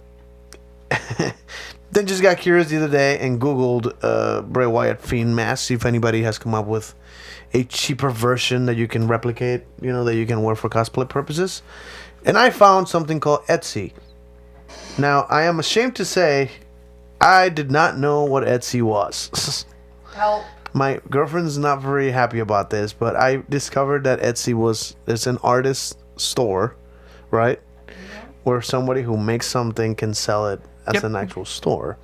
Then just got curious the other day and Googled Bray Wyatt Fiend mask, see if anybody has come up with a cheaper version that you can replicate, that you can wear for cosplay purposes. And I found something called Etsy. Now, I am ashamed to say I did not know what Etsy was. Help. My girlfriend's not very happy about this, but I discovered that Etsy it's an artist store, right? Where somebody who makes something can sell it as an actual store.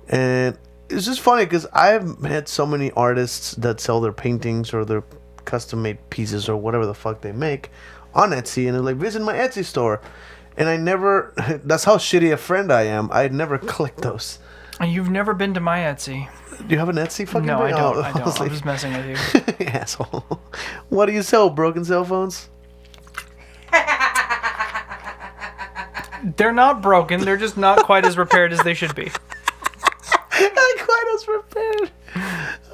And it's just funny because I've met so many artists that sell their paintings or their custom made pieces or whatever the fuck they make on Etsy, and they're like, visit my Etsy store. And I never, that's how shitty a friend I am. I never clicked those. You've never been to my Etsy. Do you have an Etsy fucking No, page? I don't. Oh, I don't. was I'm like, just messing with you. asshole. What do you sell? Broken cell phones? They're not broken. They're just not quite as repaired as they should be. Not quite as repaired.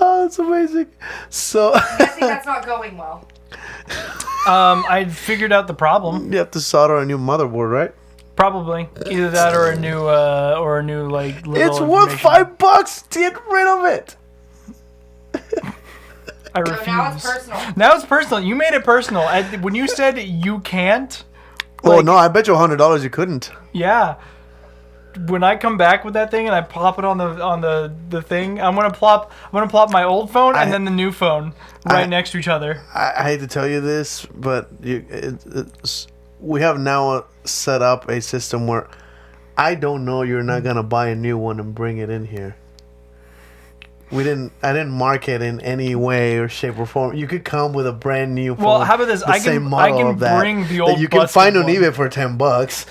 Oh, that's amazing. So I'm guessing that's not going well. I figured out the problem. you have to solder a new motherboard, right? Probably either that or a new like. Little It's worth information. $5. Get rid of it. I So refuse. now it's personal. Now it's personal. You made it personal. When you said you can't. Oh no, I bet you $100 you couldn't. Yeah. When I come back with that thing and I plop it on the thing, I'm gonna plop my old phone and then the new phone right next to each other. I hate to tell you this, but we have now set up a system where I don't know you're not gonna buy a new one and bring it in here. I didn't mark it in any way or shape or form. You could come with a brand new phone. Well, how about this? The I same can model of that, bring the that old you can busted find on one. eBay for $10.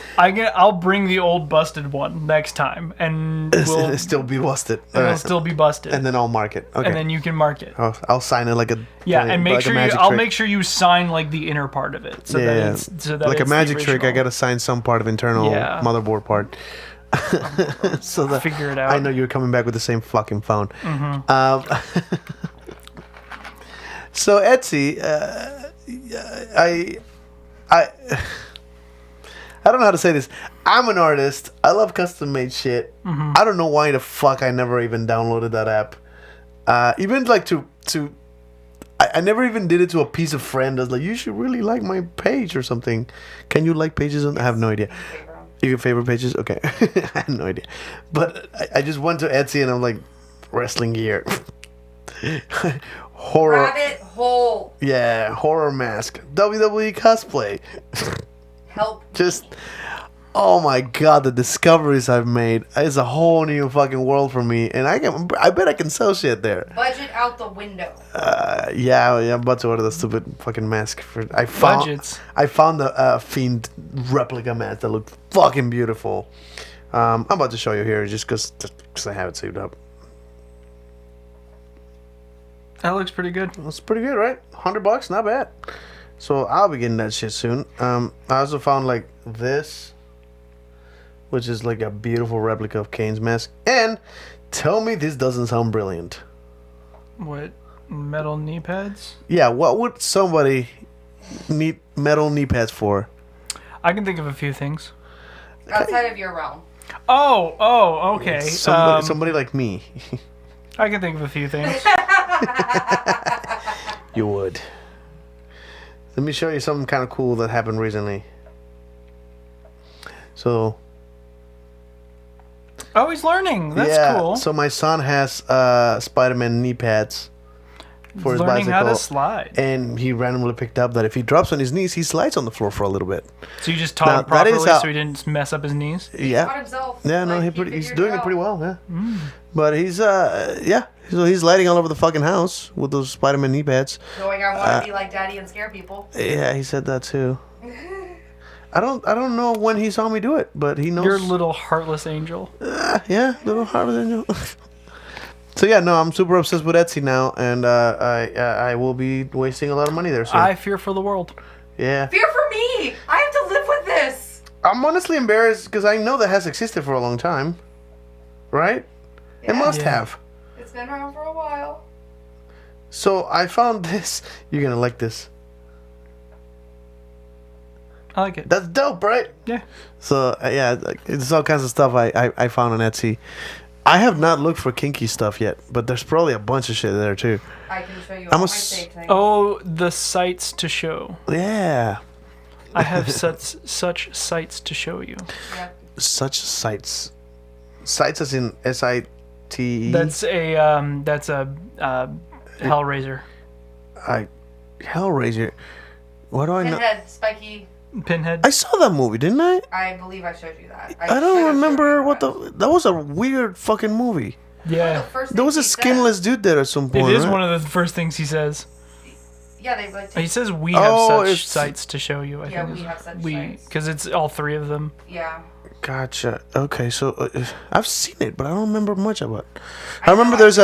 I'll bring the old busted one next time, and It'll still be busted. it'll still be busted. And then I'll mark it. Okay. And then you can mark it. I'll sign it like a And make like a sure magic I'll trick. make sure you sign like the inner part of it, so that like a it's magic the trick. I original. gotta sign some part of internal motherboard part. So that Figure it out. I know you're coming back with the same fucking phone. So Etsy, I don't know how to say this. I'm an artist. I love custom made shit. I don't know why the fuck I never even downloaded that app. Even like I never even did it to a piece of friend that's like, you should really like my page or something. Can you like pages? I have no idea. You can favorite pages? Okay. I have no idea. But I just went to Etsy and I'm like, wrestling gear. Horror. Rabbit hole. Yeah, horror mask. WWE cosplay. Help. Just, oh my god, the discoveries I've made. It's a whole new fucking world for me. And I bet I can sell shit there. Budget out the window. Yeah, I'm about to order the stupid fucking mask. I found the Fiend replica mask that looked fucking beautiful. I'm about to show you here just because I have it saved up. That looks pretty good. That's pretty good, right? $100, not bad. So I'll be getting that shit soon. I also found like this, which is like a beautiful replica of Kane's mask. And tell me this doesn't sound brilliant. What? Metal knee pads? Yeah, what would somebody need metal knee pads for? I can think of a few things. Outside of your realm. Oh, okay. Somebody like me. I can think of a few things. You would. Let me show you something kind of cool that happened recently. So. Oh, he's learning. That's cool. So my son has Spider-Man knee pads for his learning bicycle. how to slide. And he randomly picked up that if he drops on his knees, he slides on the floor for a little bit. So you just taught him that is properly how- so he didn't mess up his knees? Yeah. Taught himself. Yeah, no, Like, he's figured doing it out. pretty well, yeah. But he's so he's lighting all over the fucking house with those Spider-Man knee pads. Going, I want to be like daddy and scare people. Yeah, he said that too. I don't know when he saw me do it, but he knows. Your little heartless angel. Yeah, little harder than you. So yeah, no, I'm super obsessed with Etsy now, and I will be wasting a lot of money there soon. I fear for the world. Yeah. Fear for me! I have to live with this! I'm honestly embarrassed because I know that has existed for a long time. Right? It must Yeah. have. It's been around for a while. So I found this. You're gonna like this. I like it. That's dope, right? Yeah. So yeah, like, it's all kinds of stuff I found on Etsy. I have not looked for kinky stuff yet, but there's probably a bunch of shit there too. I can show you I'm all my a saved things. Oh, the sites to show. Yeah, I have such sites to show you. Yeah. such sites. Sites as in SITE. That's a Hellraiser. Hellraiser. What do I know? Pinhead, spiky. Pinhead. I saw that movie, didn't I? I believe I showed you that. I don't remember what that was. A weird fucking movie. Yeah. There was a skinless dude there at some point. It is right? one of the first things he says. Yeah, they like. He says we have such it's- sites to show you. I Yeah, think we have such we sites. because it's all three of them. Yeah. Gotcha. Okay, so I've seen it, but I don't remember much about it. I remember there's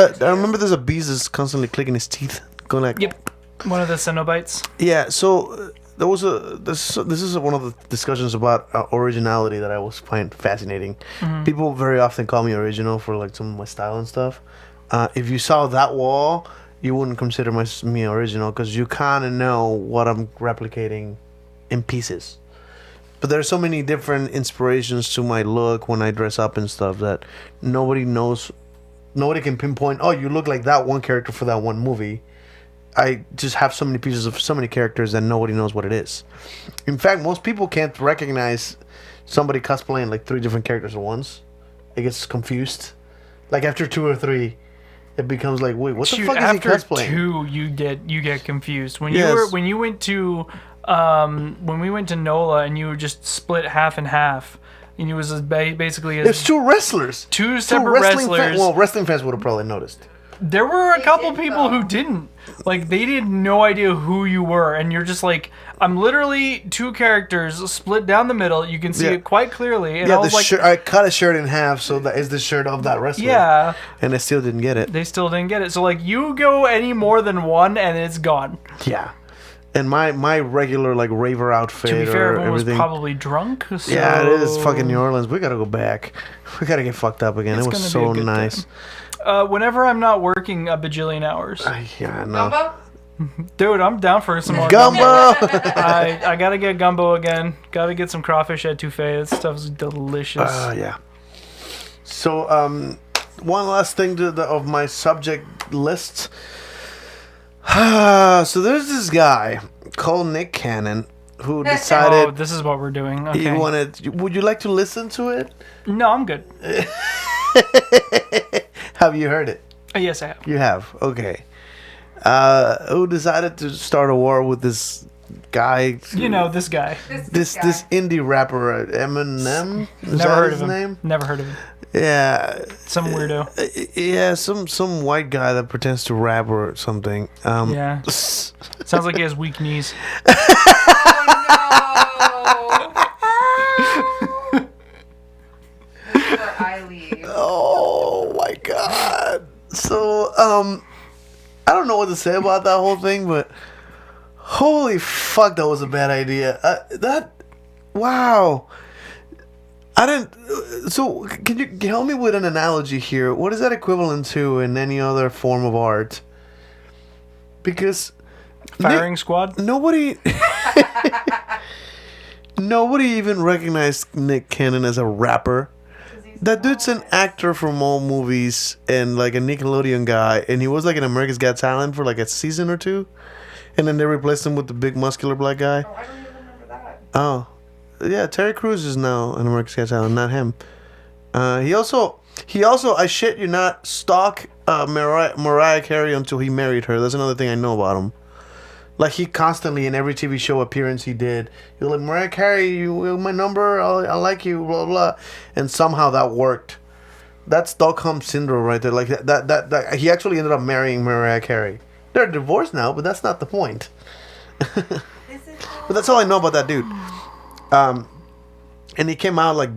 a beast that's constantly clicking his teeth, going like. Yep. One of the Cenobites. Yeah. So there was this is one of the discussions about originality that I was find fascinating. People very often call me original for like some of my style and stuff. If you saw that wall, you wouldn't consider me original because you kind of know what I'm replicating in pieces. But there's so many different inspirations to my look when I dress up and stuff that nobody knows. Nobody can pinpoint, oh, you look like that one character for that one movie. I just have so many pieces of so many characters that nobody knows what it is. In fact, most people can't recognize somebody cosplaying like 3 different characters at once. It gets confused. Like after 2 or 3, it becomes like, wait, what the fuck is he after cosplaying? 2, you get confused when Yes. when we went to NOLA and you were just split half and half, and it was basically There's 2 wrestlers. 2 separate wrestlers. Wrestling fans would have probably noticed. There were a They couple did, people though. who didn't. Like, they had no idea who you were, and you're just like, I'm literally 2 characters split down the middle. You can see Yeah. it quite clearly. And Yeah, I was like, shirt. I cut a shirt in half, so that is the shirt of that wrestler. yeah, And I still didn't get it. they still didn't get it. So, like, you go any more than one, and it's gone. Yeah. And my regular like raver outfit To be fair, or everyone was everything. probably drunk. So Yeah, it is fucking New Orleans. We gotta go back. We gotta get fucked up again. It's It was gonna be so a good nice. Whenever I'm not working a bajillion hours, Yeah, I know. Gumbo? dude, I'm down for some more Gumbo. I gotta get gumbo again. Gotta get some crawfish etouffee. That stuff's delicious. Yeah. So one last thing of my subject list. So there's this guy called Nick Cannon who Oh, decided this is what we're doing. he Okay. wanted. Would you like to listen to it? No, I'm good. Have you heard it? Yes, I have. You have. Okay. Who decided to start a war with this guy? You know this guy. This guy. indie rapper Eminem. Is Never that heard his of him. name? Never heard of him. Yeah. Some weirdo. Yeah, some white guy that pretends to rap or something. Yeah. Sounds like he has weak knees. Oh, no. Before I leave. Oh my god. So I don't know what to say about that whole thing, but holy fuck, that was a bad idea. Wow. I didn't. So can you help me with an analogy here? What is that equivalent to in any other form of art? Because Firing squad. nobody even recognized Nick Cannon as a rapper. That dude's an actor from old movies and like a Nickelodeon guy, and he was like an America's Got Talent for like a season or 2, and then they replaced him with the big muscular black guy. Oh, I don't even remember that. Oh, yeah, Terry Crews is now an America's Got Talent, not him. He also, I shit you not, stalked Mariah Carey until he married her. That's another thing I know about him. Like, he constantly, in every TV show appearance he did, he was like, Mariah Carey, you have my number, I like you, blah, blah. And somehow that worked. That's Stockholm Syndrome right there. Like, that he actually ended up marrying Mariah Carey. They're divorced now, but that's not the point. But that's all I know about that dude. And he came out, like,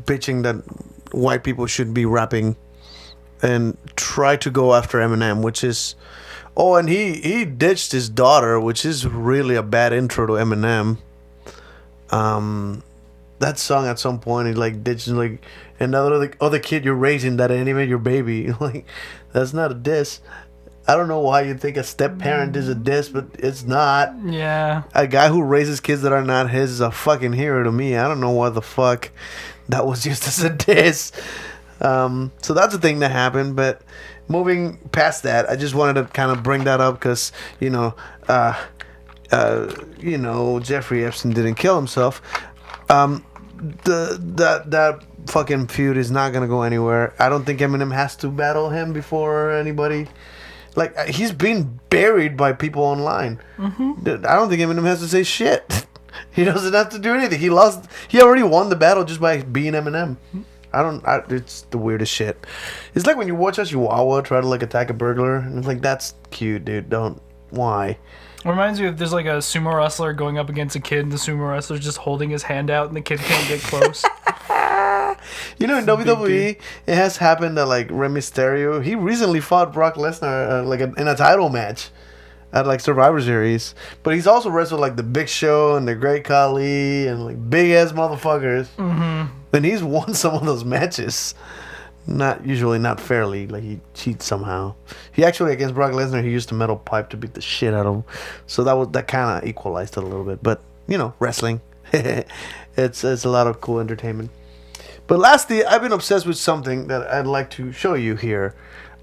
bitching that white people should be rapping and try to go after Eminem, which is... Oh, and he ditched his daughter, which is really a bad intro to Eminem. That song at some point, he like ditched like another other kid you're raising that animate your baby. Like, that's not a diss. I don't know why you think a step parent is a diss, but it's not. Yeah. A guy who raises kids that are not his is a fucking hero to me. I don't know what the fuck that was used as a diss. So that's a thing that happened. But moving past that, I just wanted to kind of bring that up because Jeffrey Epstein didn't kill himself. That fucking feud is not gonna go anywhere. I don't think Eminem has to battle him before anybody. Like, he's being buried by people online. Mm-hmm. I don't think Eminem has to say shit. He doesn't have to do anything. He already won the battle just by being Eminem. It's the weirdest shit. It's like when you watch a Chihuahua try to, like, attack a burglar. And it's like, that's cute, dude. Why? Reminds me of there's like a sumo wrestler going up against a kid, and the sumo wrestler's just holding his hand out, and the kid can't get close. In WWE, it has happened that, like, Rey Mysterio, he recently fought Brock Lesnar in a title match at, like, Survivor Series. But he's also wrestled, like, the Big Show and the Great Khali and, like, big ass motherfuckers. Mm-hmm. And he's won some of those matches. Not fairly. Like, he cheats somehow. He actually, against Brock Lesnar, he used a metal pipe to beat the shit out of him. So that kind of equalized it a little bit. But, wrestling. It's a lot of cool entertainment. But lastly, I've been obsessed with something that I'd like to show you here.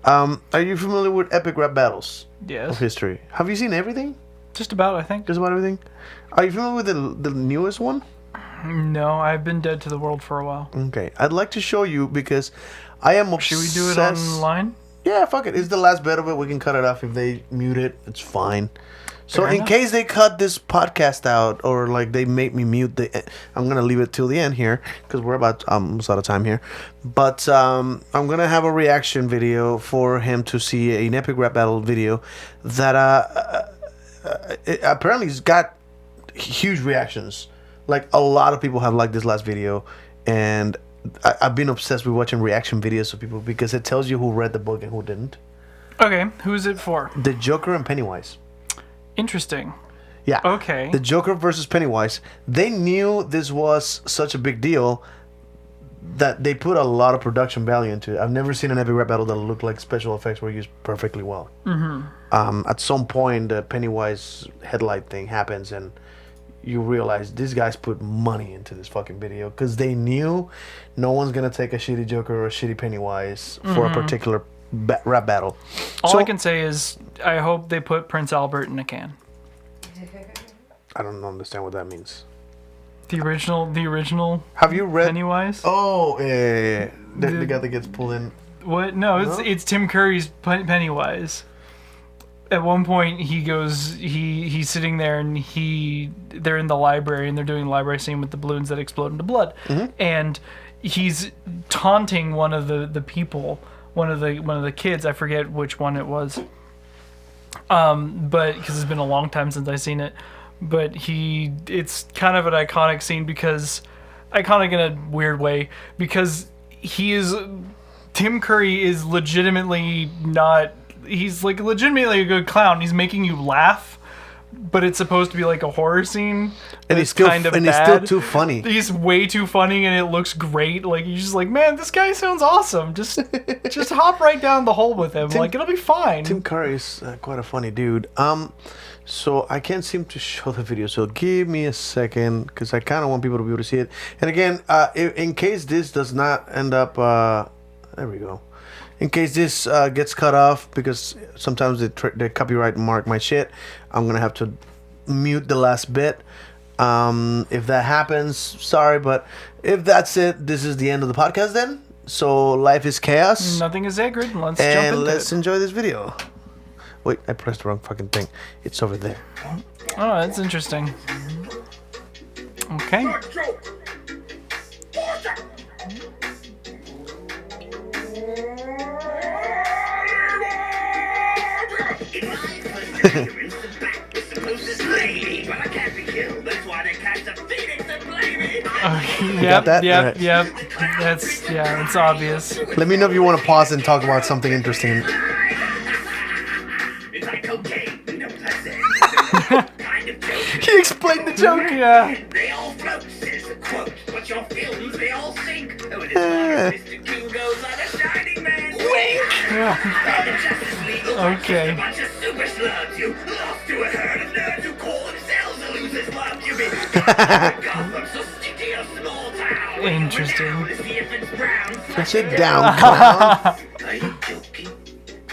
Are you familiar with epic rap battles? Yes. Of history? Have you seen everything? Just about, I think. Just about everything? Are you familiar with the newest one? No, I've been dead to the world for a while. Okay. I'd like to show you because I am obsessed. Should we do it online? Yeah, fuck it. It's the last bit of it. We can cut it off if they mute it. It's fine. So Fair enough. Case they cut this podcast out or like they make me mute I'm gonna leave it till the end here because we're about almost out of time here. But I'm gonna have a reaction video for him to see an epic rap battle video that apparently has got huge reactions. Like a lot of people have liked this last video, and I've been obsessed with watching reaction videos of people because it tells you who read the book and who didn't. Okay, who's it for? The Joker and Pennywise. Interesting. Yeah. Okay. The Joker versus Pennywise. They knew this was such a big deal that they put a lot of production value into it. I've never seen an epic rap battle that looked like special effects were used perfectly well. Mm-hmm. At some point, the Pennywise headlight thing happens, and you realize these guys put money into this fucking video because they knew no one's gonna take a shitty Joker or a shitty Pennywise for a particular rap battle. All I can say is I hope they put Prince Albert in a can. I don't understand what that means. The original. Have you read Pennywise? Oh, yeah. The guy that gets pulled in. What? No, it's Tim Curry's Pennywise. At one point, he's sitting there and they're in the library and they're doing a library scene with the balloons that explode into blood, and he's taunting one of the people. One of the kids, I forget which one it was, but because it's been a long time since I've seen it, but it's kind of an iconic scene iconic in a weird way because Tim Curry is legitimately not, he's like legitimately a good clown. He's making you laugh, but it's supposed to be like a horror scene. And he's still too funny. He's way too funny, and it looks great. Like you're just like, man, this guy sounds awesome. Just hop right down the hole with him. It'll be fine. Tim Curry is quite a funny dude. So I can't seem to show the video. So give me a second, because I kind of want people to be able to see it. And again, in case this does not end up, there we go. In case this gets cut off, because sometimes the copyright mark my shit, I'm gonna have to mute the last bit. If that happens, sorry, but if that's it, this is the end of the podcast then. So life is chaos. Nothing is sacred. Let's and jump into let's it. enjoy this video. Wait, I pressed the wrong fucking thing. It's over there. Oh, that's interesting. Okay. Yep. It's obvious. Let me know if you want to pause and talk about something interesting. He explained the joke. Yeah. They all float, says the quote. But your feelings, they all sink. Oh, and it's like Mr. King goes on a shining man. Okay. A bunch of super slugs, you lost to a herd of nerds who call themselves the losers club. You be Gotham, so stick to your small town. Interesting. Push it down, clown. Are you joking?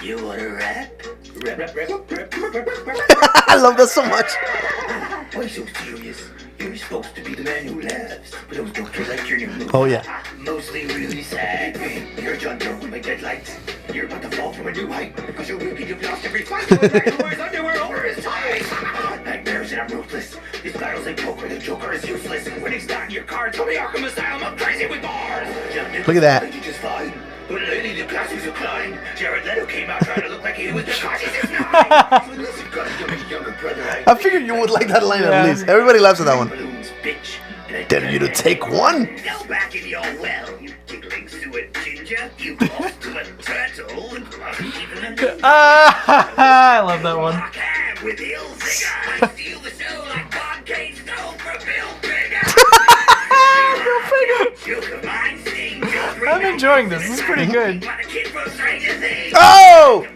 You wanna rap? Rap. I love that so much. Why so serious? You're supposed to be the man who laughs, but those jokes are like your new movie. Oh, yeah. Mostly really sad. You're John Doe with my deadlights. You're about to fall from a new height because you're weak and you've lost every fight. You're back to wears underwear over his ties. Nightmares and I'm ruthless. These battles like poker, the Joker is useless. When he's not in your card, tell me Arkham Asylum, I'm crazy with bars. Look at that. You just fine. But lately the classes declined. Jared Leto came out trying to look like he was the conscious nine. So listen, goddamn younger brother. I figured you would like that line at least. Everybody laughs at that one. Balloons, bitch. Dare you to take one? Go back in your well, you giggling suet ginger. You lost to a turtle and wasn't even a I love that one. rock hand with ill vigor. I steal the show like Bob Kane stole from Bill Bigger. I'm enjoying this. This is pretty good. Oh!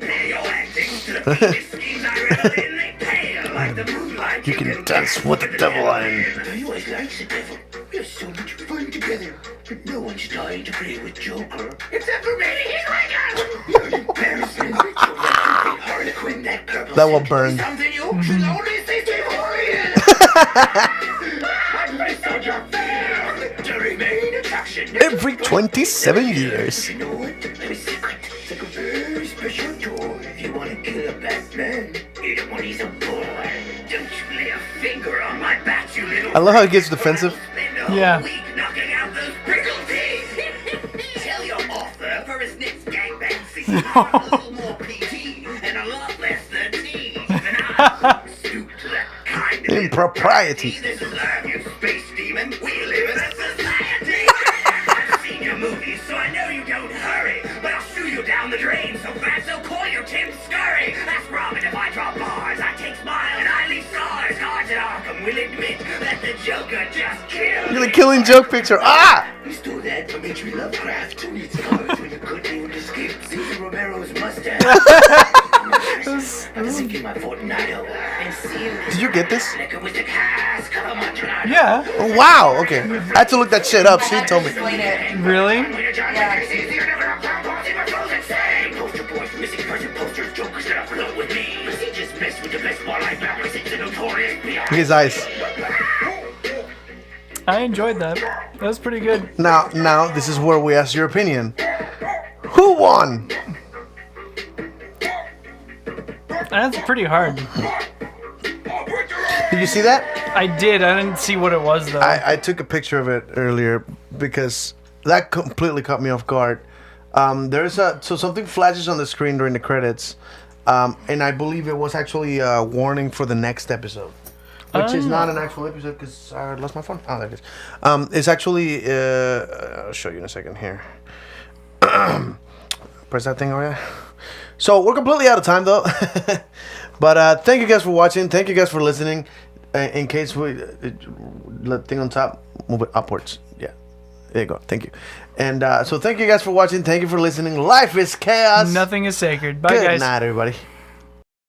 You can dance with the devil and... You always likes the devil. We have so much fun together. But no one's dying to play with Joker. Except for me, he's like a... You're an embarrassment. You're like a Harlequin, that purple... That one burned. Something you should only say Devorian. I found your fan to remain attraction. Every 27 years. You know what? I have a secret. It's like a very special toy. If you want to kill a Batman, hit him when he's a boy. Don't you lay a finger on my bat, you little... I love how he gets defensive. Spend a whole Yeah. week knocking out those prickle teeth. Tell your author for his next gangbang scene, a little more PG and a lot less 13. And I'll stoop to that kind of Impropriety. This is live, you space demon. We live in a society. I've seen your movies, so I know you don't hurry. But I'll shoot you down the drain so fast they'll call you Tim Scurry. That's Robin if I drop bars. I take smiles and I leave scars. Cards at Arkham will admit that the Joker just killed. You're the Killing Joke picture. Ah! We stole that from H.P. Lovecraft. Who needs cards when you couldn't even escape Cesar Romero's mustache? I'm thinking my Fortnite and seeing this. Did you get this? Liquor with the cast. Come on, Tornado. Yeah. Oh, wow. Okay. I had to look that shit up. She told me. Explain it. Really? Poster boys, missing person posters, jokers that float with me. He just messed with the best ball life rappers. It's a notorious Look at his eyes. I enjoyed that. That was pretty good. Now, this is where we ask your opinion. Who won? That's pretty hard. Did you see that? I did. I didn't see what it was though. I took a picture of it earlier because that completely caught me off guard. So something flashes on the screen during the credits, and I believe it was actually a warning for the next episode, which is not an actual episode because I lost my phone. Oh, there it is. It's actually I'll show you in a second here. Press that thing over there. So we're completely out of time though, but thank you guys for watching. Thank you guys for listening. In case we the thing on top, move it upwards. Yeah, there you go. Thank you. And so thank you guys for watching. Thank you for listening. Life is chaos. Nothing is sacred. Bye, Good guys. night, everybody.